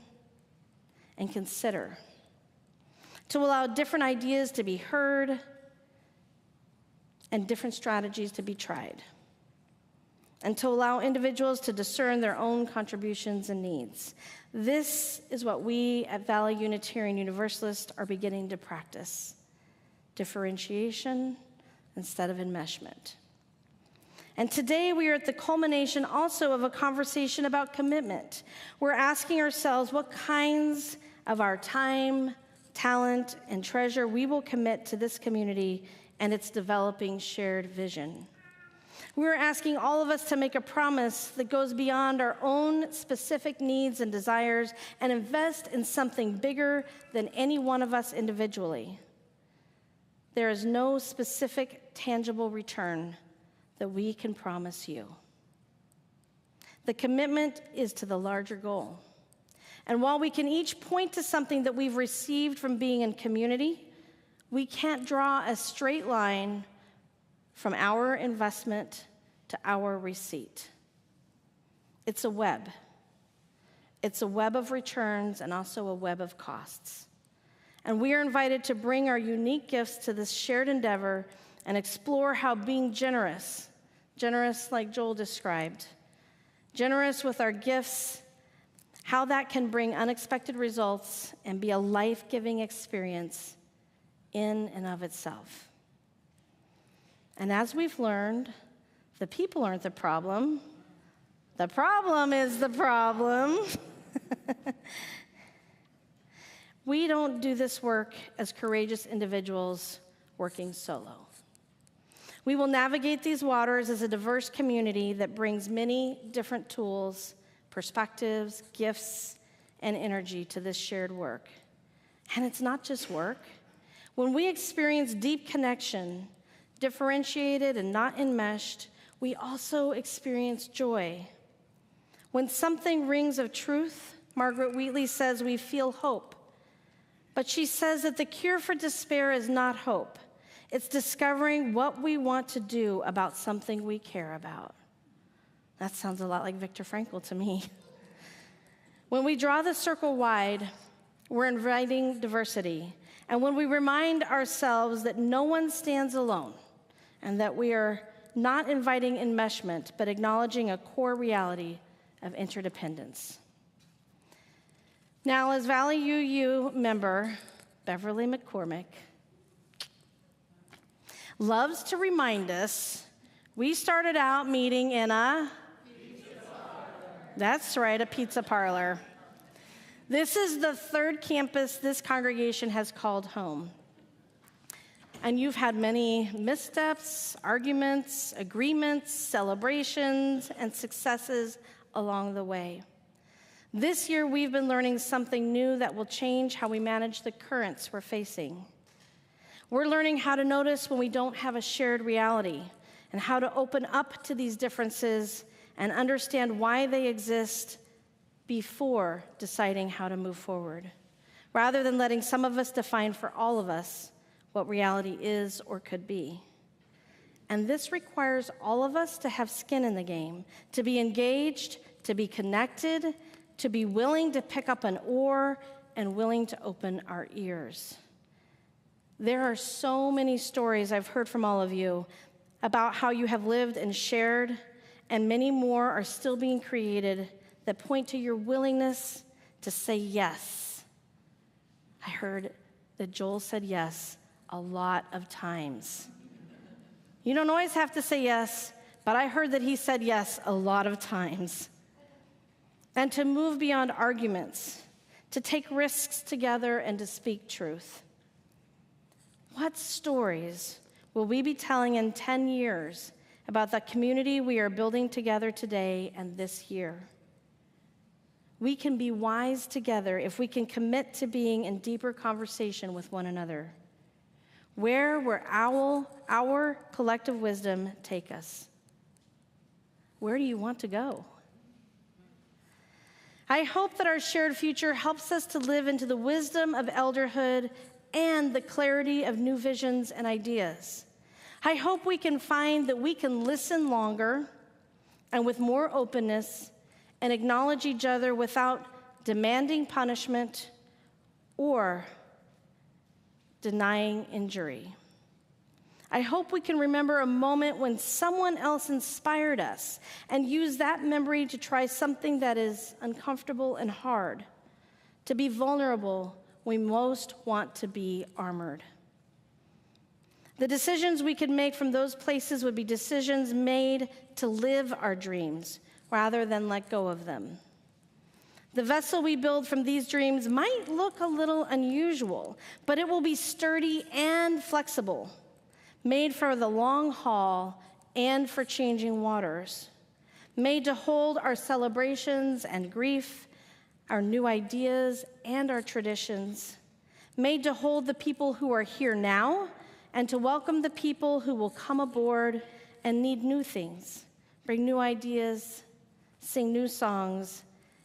and consider, to allow different ideas to be heard and different strategies to be tried, and to allow individuals to discern their own contributions and needs. This is what we at Valley Unitarian Universalist are beginning to practice: differentiation instead of enmeshment. And today we are at the culmination also of a conversation about commitment. We're asking ourselves what kinds of our time, talent, and treasure we will commit to this community and its developing shared vision. We're asking all of us to make a promise that goes beyond our own specific needs and desires and invest in something bigger than any one of us individually. There is no specific, tangible return that we can promise you. The commitment is to the larger goal. And while we can each point to something that we've received from being in community, we can't draw a straight line from our investment to our receipt. It's a web. It's a web of returns and also a web of costs. And we are invited to bring our unique gifts to this shared endeavor and explore how being generous like Joel described, generous with our gifts, how that can bring unexpected results and be a life-giving experience in and of itself. And as we've learned, the people aren't the problem. The problem is the problem. We don't do this work as courageous individuals working solo. We will navigate these waters as a diverse community that brings many different tools, perspectives, gifts, and energy to this shared work. And it's not just work. When we experience deep connection, differentiated and not enmeshed, we also experience joy. When something rings of truth, Margaret Wheatley says we feel hope. But she says that the cure for despair is not hope. It's discovering what we want to do about something we care about. That sounds a lot like Viktor Frankl to me. When we draw the circle wide, we're inviting diversity. And when we remind ourselves that no one stands alone and that we are not inviting enmeshment, but acknowledging a core reality of interdependence. Now, as Valley UU member Beverly McCormick loves to remind us, we started out meeting in a pizza parlor. That's right, a pizza parlor. This is the third campus this congregation has called home. And you've had many missteps, arguments, agreements, celebrations, and successes along the way. This year, we've been learning something new that will change how we manage the currents we're facing. We're learning how to notice when we don't have a shared reality and how to open up to these differences and understand why they exist before deciding how to move forward, rather than letting some of us define for all of us what reality is or could be. And this requires all of us to have skin in the game, to be engaged, to be connected, to be willing to pick up an oar and willing to open our ears. There are so many stories I've heard from all of you about how you have lived and shared, and many more are still being created that point to your willingness to say yes. I heard that Joel said yes a lot of times. You don't always have to say yes, but I heard that he said yes a lot of times. And to move beyond arguments, to take risks together and to speak truth. What stories will we be telling in 10 years about the community we are building together today and this year? We can be wise together if we can commit to being in deeper conversation with one another. Where will our collective wisdom take us? Where do you want to go? I hope that our shared future helps us to live into the wisdom of elderhood and the clarity of new visions and ideas. I hope we can find that we can listen longer and with more openness and acknowledge each other without demanding punishment or denying injury. I hope we can remember a moment when someone else inspired us and use that memory to try something that is uncomfortable and hard, to be vulnerable when we most want to be armored. The decisions we could make from those places would be decisions made to live our dreams rather than let go of them. The vessel we build from these dreams might look a little unusual, but it will be sturdy and flexible, made for the long haul and for changing waters, made to hold our celebrations and grief, our new ideas and our traditions, made to hold the people who are here now and to welcome the people who will come aboard and need new things, bring new ideas, sing new songs,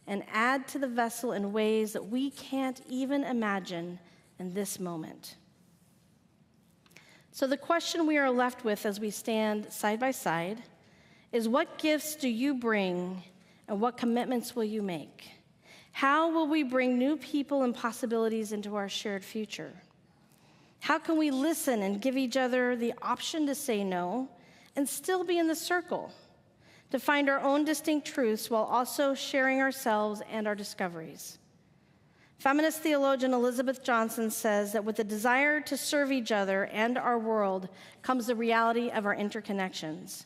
and add to the vessel in ways that we can't even imagine in this moment. So the question we are left with as we stand side by side is, what gifts do you bring and what commitments will you make? How will we bring new people and possibilities into our shared future? How can we listen and give each other the option to say no and still be in the circle, to find our own distinct truths while also sharing ourselves and our discoveries? Feminist theologian Elizabeth Johnson says that with the desire to serve each other and our world comes the reality of our interconnections.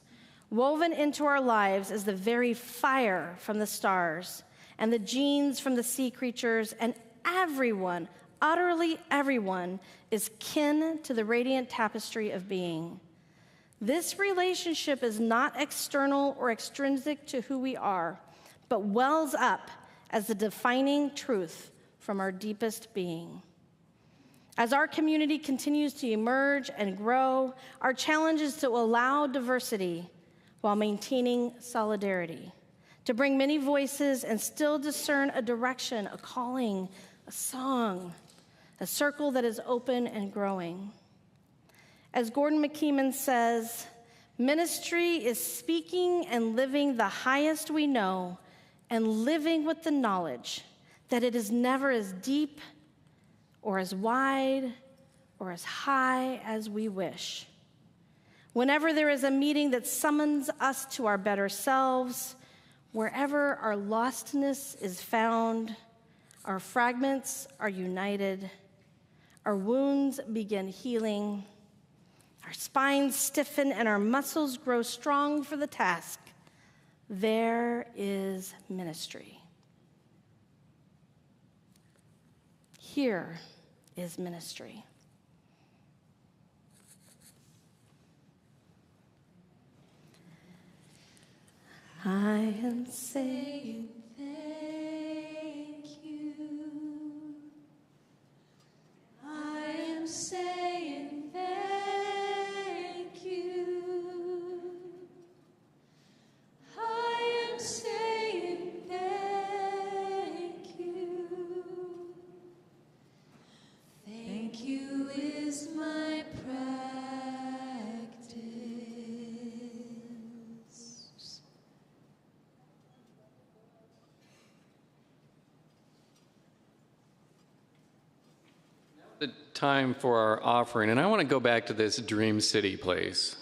Woven into our lives is the very fire from the stars and the genes from the sea creatures and everyone, Utterly everyone is kin to the radiant tapestry of being. This relationship is not external or extrinsic to who we are, but wells up as the defining truth from our deepest being. As our community continues to emerge and grow, our challenge is to allow diversity while maintaining solidarity, to bring many voices and still discern a direction, a calling, a song, a circle that is open and growing. As Gordon McKeeman says, ministry is speaking and living the highest we know and living with the knowledge that it is never as deep or as wide or as high as we wish. Whenever there is a meeting that summons us to our better selves, wherever our lostness is found, our fragments are united, our wounds begin healing, our spines stiffen and our muscles grow strong for the task. There is ministry. Here is ministry. I am saying thank you. I am saying thank you. I am saying thank you. Thank you is my practice. The time for our offering, and I want to go back to this Dream City place.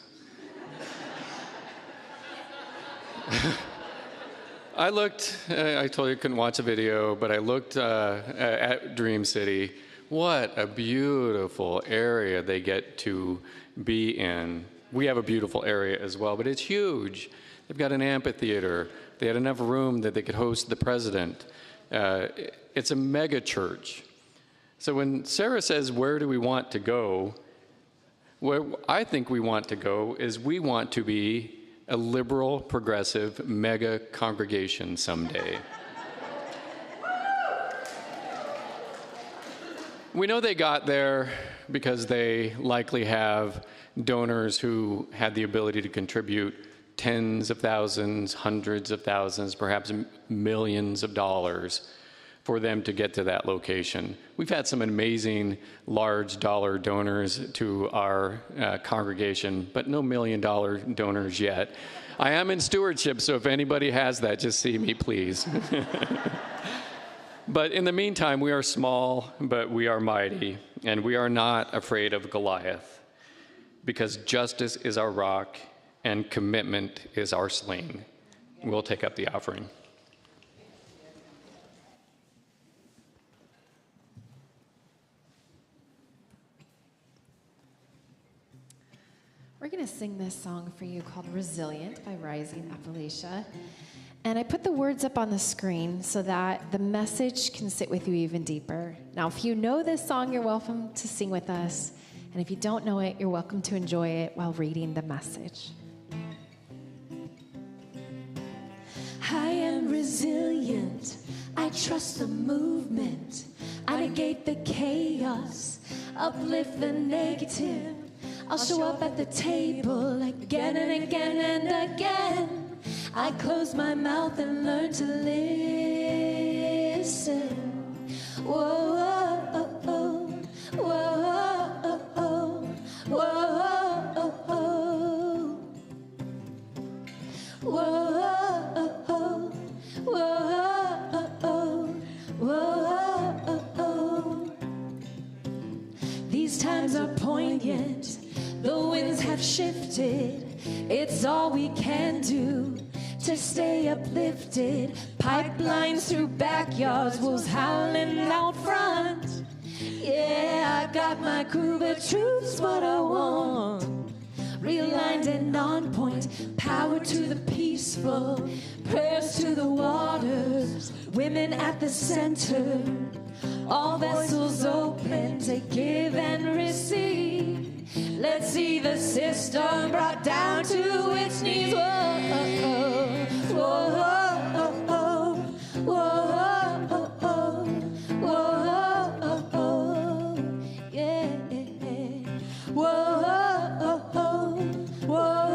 I looked, I told you I couldn't watch a video, but I looked at Dream City. What a beautiful area they get to be in. We have a beautiful area as well, but it's huge. They've got an amphitheater. They had enough room that they could host the president. It's a mega church. So when Sarah says, where do we want to go? Where I think we want to go is we want to be a liberal, progressive, mega congregation someday. We know they got there because they likely have donors who had the ability to contribute tens of thousands, hundreds of thousands, perhaps millions of dollars for them to get to that location. We've had some amazing large dollar donors to our congregation, but no $1 million donors yet. I am in stewardship, so if anybody has that, just see me, please. But in the meantime, we are small, but we are mighty, and we are not afraid of Goliath, because justice is our rock, and commitment is our sling. We'll take up the offering. We're going to sing this song for you called Resilient by Rising Appalachia. And I put the words up on the screen so that the message can sit with you even deeper. Now, if you know this song, you're welcome to sing with us. And if you don't know it, you're welcome to enjoy it while reading the message. I am resilient. I trust the movement. I negate the chaos, uplift the negative. I'll show up at the table again and again and again. I close my mouth and learn to listen. Whoa, whoa, whoa, whoa, whoa, whoa, whoa, whoa, whoa. These times are poignant. The winds have shifted. It's all we can do to stay uplifted. Pipelines through backyards, wolves howling out front. Yeah, I got my crew, but truth's what I want. realigned and on point. Power to the peaceful, prayers to the waters, women at the center, all vessels open to give and receive. Let's see the system brought down to its knees. Whoa, whoa, whoa, whoa, whoa, whoa, whoa, yeah. Whoa, whoa, whoa,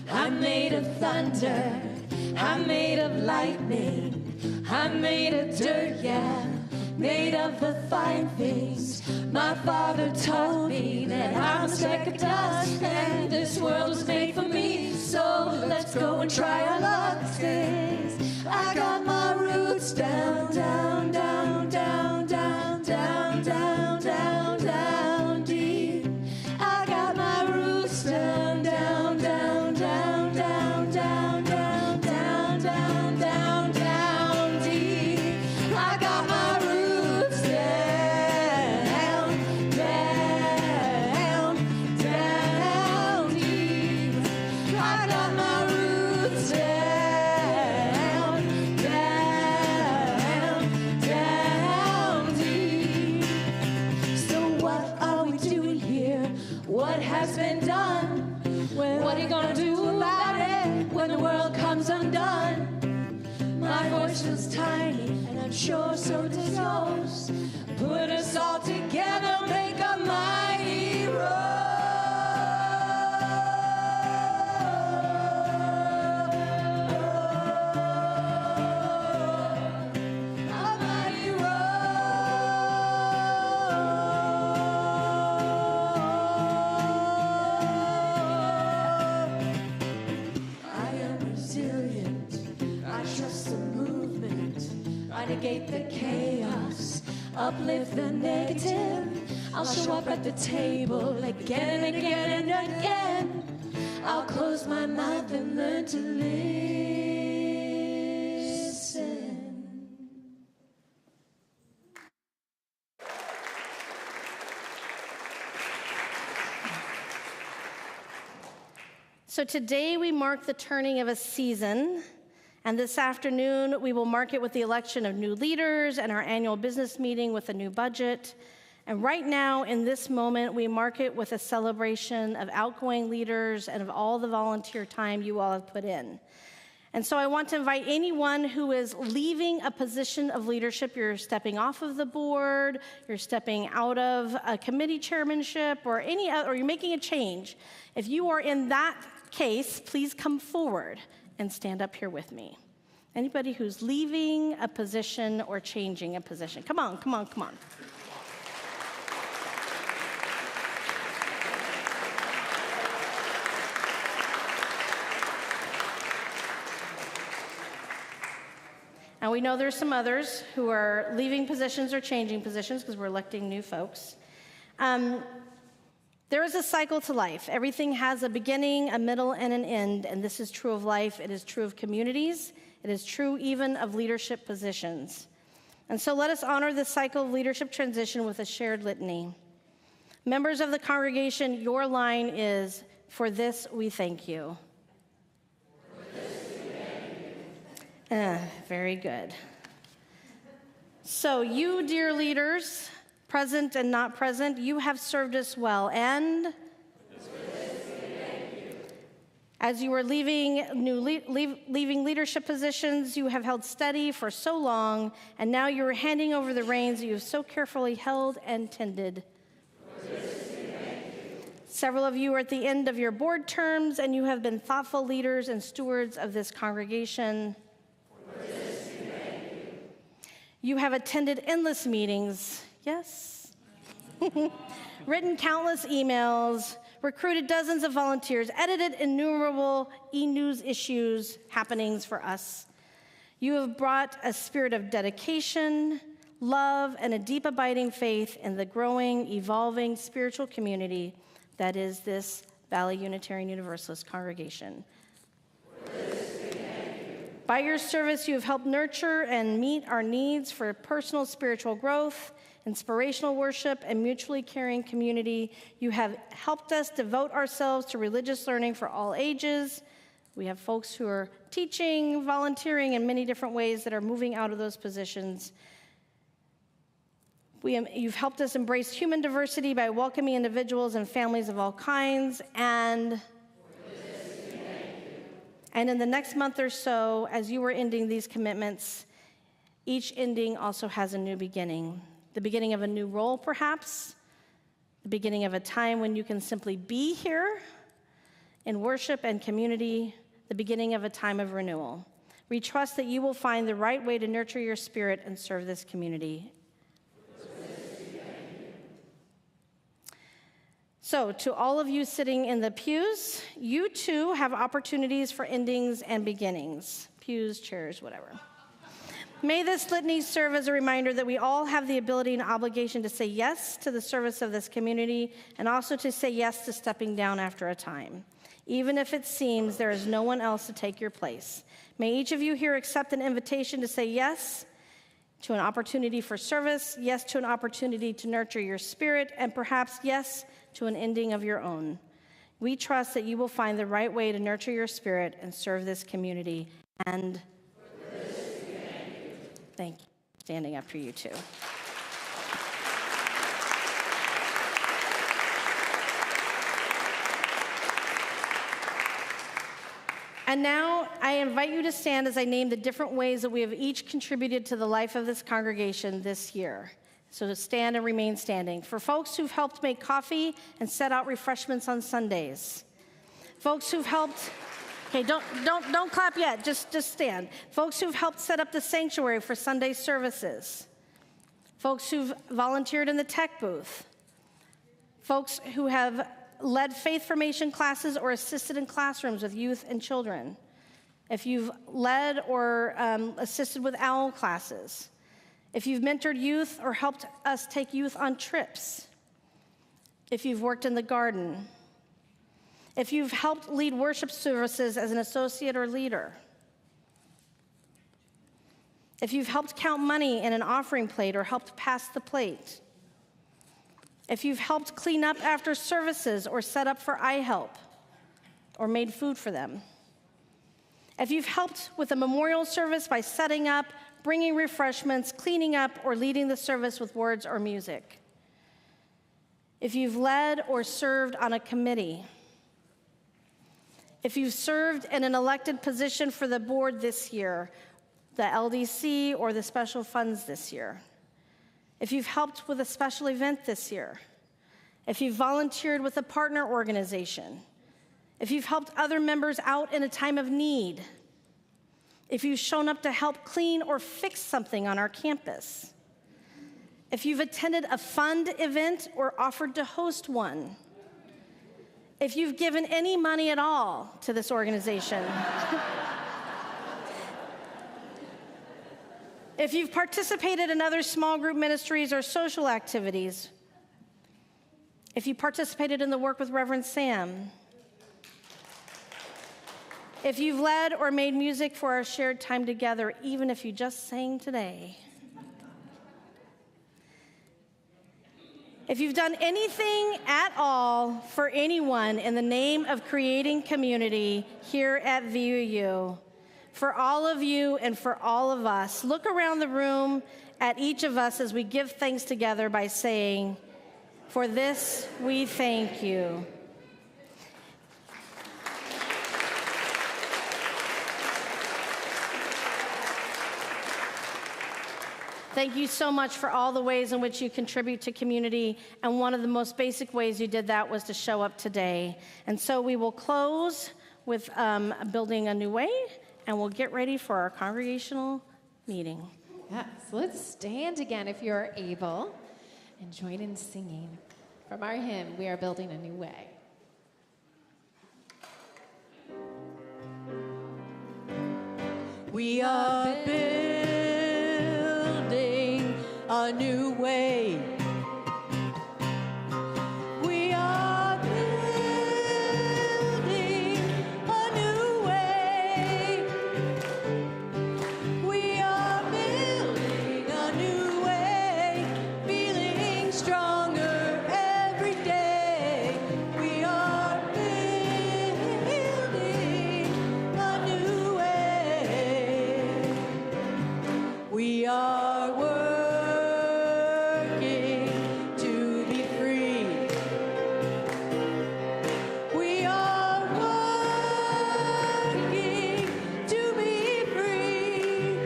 I'm made of thunder, I'm made of lightning, I'm made of dirt, yeah, made of the fine things. My father taught me that I'm a speck of dust, and this world was made for me, so let's go and try our luck. I got my roots down, down, down, down, down, down, down, down, down deep. I got my roots down, down, down, down, down, down, down, down, down, down, down deep. I got my roots down, down, down deep. I got my roots down, down, down deep. So what are we doing here? What has been done? What are you gonna do about it when the world comes undone? My voice feels tiny, and I'm sure so does yours. Put us all together, make a mighty roar. A mighty roar. I am resilient, I trust the movement, I negate the chaos, uplift the negative. I'll show up at the table again and again and again. I'll close my mouth and learn to listen. So today we mark the turning of a season, and this afternoon we will mark it with the election of new leaders and our annual business meeting with a new budget. And right now, in this moment, we mark it with a celebration of outgoing leaders and of all the volunteer time you all have put in. And so I want to invite anyone who is leaving a position of leadership, you're stepping off of the board, you're stepping out of a committee chairmanship, or you're making a change. If you are in that case, please come forward and stand up here with me. Anybody who's leaving a position or changing a position. Come on, come on, come on. And we know there's some others who are leaving positions or changing positions because we're electing new folks. There is a cycle to life. Everything has a beginning, a middle, and an end, and this is true of life. It is true of communities. It is true even of leadership positions. And so let us honor this cycle of leadership transition with a shared litany. Members of the congregation, your line is, "For this we thank you." Very good. So you, dear leaders, present and not present, you have served us well, and as you were leaving leadership positions, you have held steady for so long, and now you are handing over the reins that you have so carefully held and tended. Several of you are at the end of your board terms, and you have been thoughtful leaders and stewards of this congregation. You have attended endless meetings, yes, written countless emails, recruited dozens of volunteers, edited innumerable e-news issues, happenings for us. You have brought a spirit of dedication, love, and a deep abiding faith in the growing, evolving spiritual community that is this Valley Unitarian Universalist congregation. By your service, you have helped nurture and meet our needs for personal spiritual growth, inspirational worship, and mutually caring community. You have helped us devote ourselves to religious learning for all ages. We have folks who are teaching, volunteering in many different ways that are moving out of those positions. You've helped us embrace human diversity by welcoming individuals and families of all kinds, and in the next month or so, as you are ending these commitments, each ending also has a new beginning. The beginning of a new role, perhaps. The beginning of a time when you can simply be here in worship and community. The beginning of a time of renewal. We trust that you will find the right way to nurture your spirit and serve this community. So, to all of you sitting in the pews, you too have opportunities for endings and beginnings. Pews, chairs, whatever. May this litany serve as a reminder that we all have the ability and obligation to say yes to the service of this community, and also to say yes to stepping down after a time, even if it seems there is no one else to take your place. May each of you here accept an invitation to say yes to an opportunity for service, yes to an opportunity to nurture your spirit, and perhaps yes to an ending of your own. We trust that you will find the right way to nurture your spirit and serve this community. And thank you. Standing up for you too. And now I invite you to stand as I name the different ways that we have each contributed to the life of this congregation this year. So to stand and remain standing. For folks who've helped make coffee and set out refreshments on Sundays. Folks who've helped, okay, don't clap yet, just stand. Folks who've helped set up the sanctuary for Sunday services. Folks who've volunteered in the tech booth. Folks who have led faith formation classes or assisted in classrooms with youth and children. If you've led or assisted with OWL classes. If you've mentored youth or helped us take youth on trips. If you've worked in the garden. If you've helped lead worship services as an associate or leader. If you've helped count money in an offering plate or helped pass the plate. If you've helped clean up after services or set up for iHelp or made food for them. If you've helped with a memorial service by setting up, bringing refreshments, cleaning up, or leading the service with words or music. If you've led or served on a committee. If you've served in an elected position for the board this year, the LDC or the special funds this year. If you've helped with a special event this year. If you've volunteered with a partner organization. If you've helped other members out in a time of need. If you've shown up to help clean or fix something on our campus. If you've attended a fund event or offered to host one. If you've given any money at all to this organization. If you've participated in other small group ministries or social activities. If you participated in the work with Reverend Sam. If you've led or made music for our shared time together, even if you just sang today. If you've done anything at all for anyone in the name of creating community here at VUU, for all of you and for all of us, look around the room at each of us as we give thanks together by saying, "For this we thank you." Thank you so much for all the ways in which you contribute to community, and one of the most basic ways you did that was to show up today. And so we will close with building a new way, and we'll get ready for our congregational meeting. Yes, let's stand again if you're able and join in singing from our hymn, "We Are Building a New Way." We are building a new way. We are building a new way. We are building a new way, feeling stronger every day. We are building a new way. We are working to be free. We are working to be free.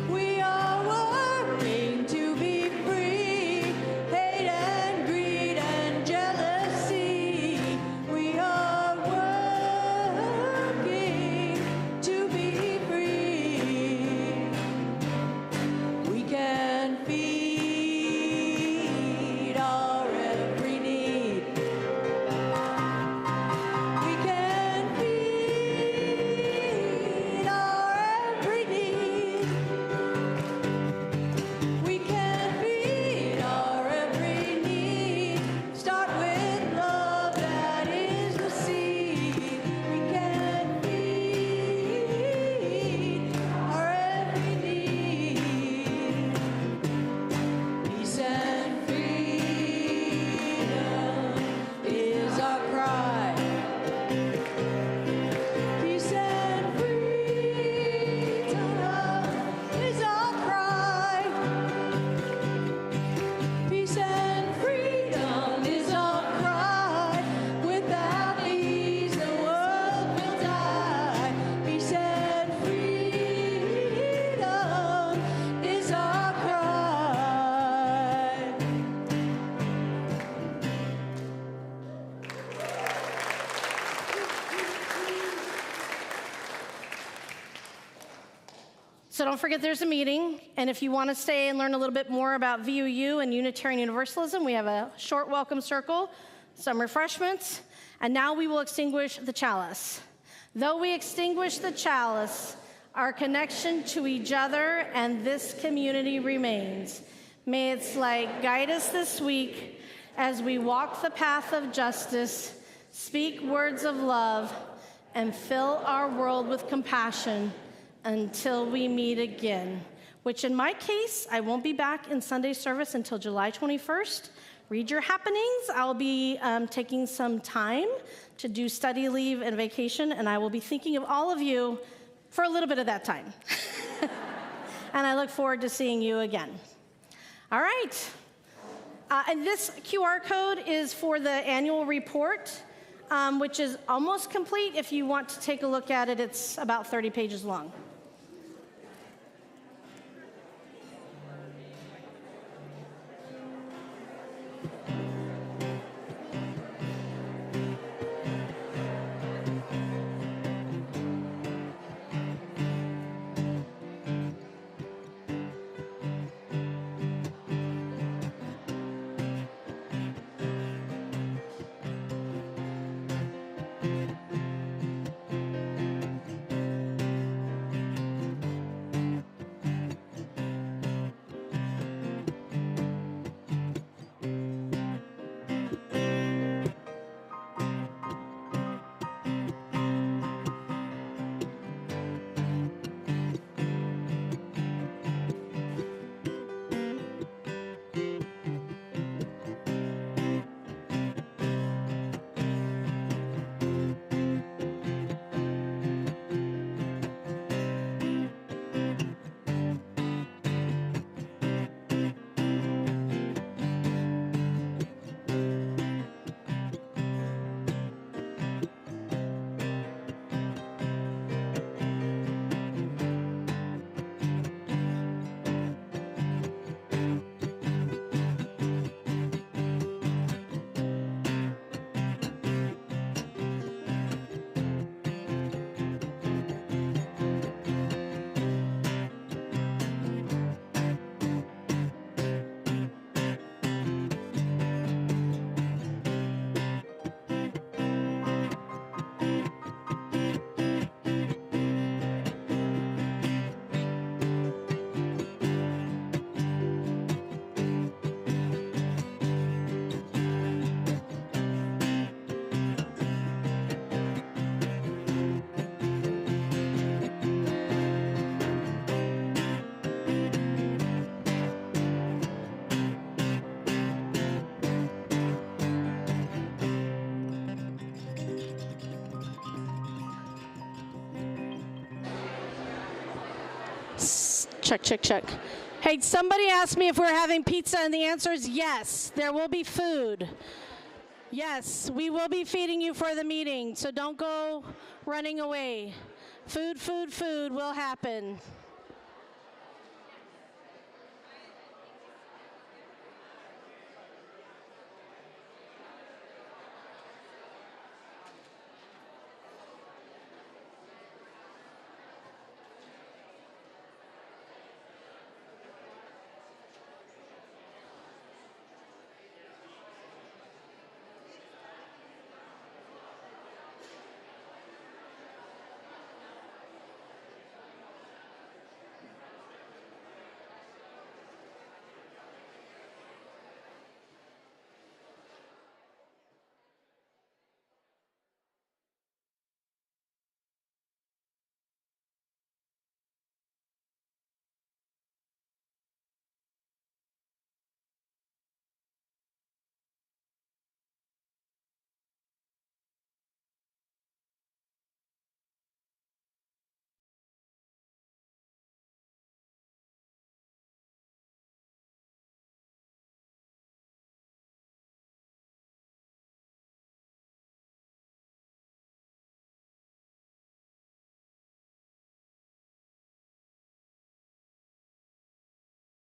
We are working to be free. Hate and greed and jealousy. We are working to be free. We can feed our every need. We can feed our every need. We can feed our every need. Start with love, that is the seed. We can feed our every need. Peace and freedom is our cry. Peace and freedom is our cry. Peace and freedom is our cry. Without these, the world will die. Peace and freedom is our cry. So don't forget there's a meeting, and if you want to stay and learn a little bit more about VUU and Unitarian Universalism, we have a short welcome circle, some refreshments, and now we will extinguish the chalice. Though we extinguish the chalice, our connection to each other and this community remains. May its light guide us this week as we walk the path of justice, speak words of love, and fill our world with compassion until we meet again, which in my case, I won't be back in Sunday service until July 21st. Read your happenings. I'll be taking some time to do study leave and vacation, and I will be thinking of all of you for a little bit of that time. And I look forward to seeing you again. All right. And this QR code is for the annual report, which is almost complete. If you want to take a look at it, it's about 30 pages long. Check, check, check. Hey, somebody asked me if we're having pizza, and the answer is yes. There will be food. Yes, we will be feeding you for the meeting, so don't go running away. Food, food, food will happen.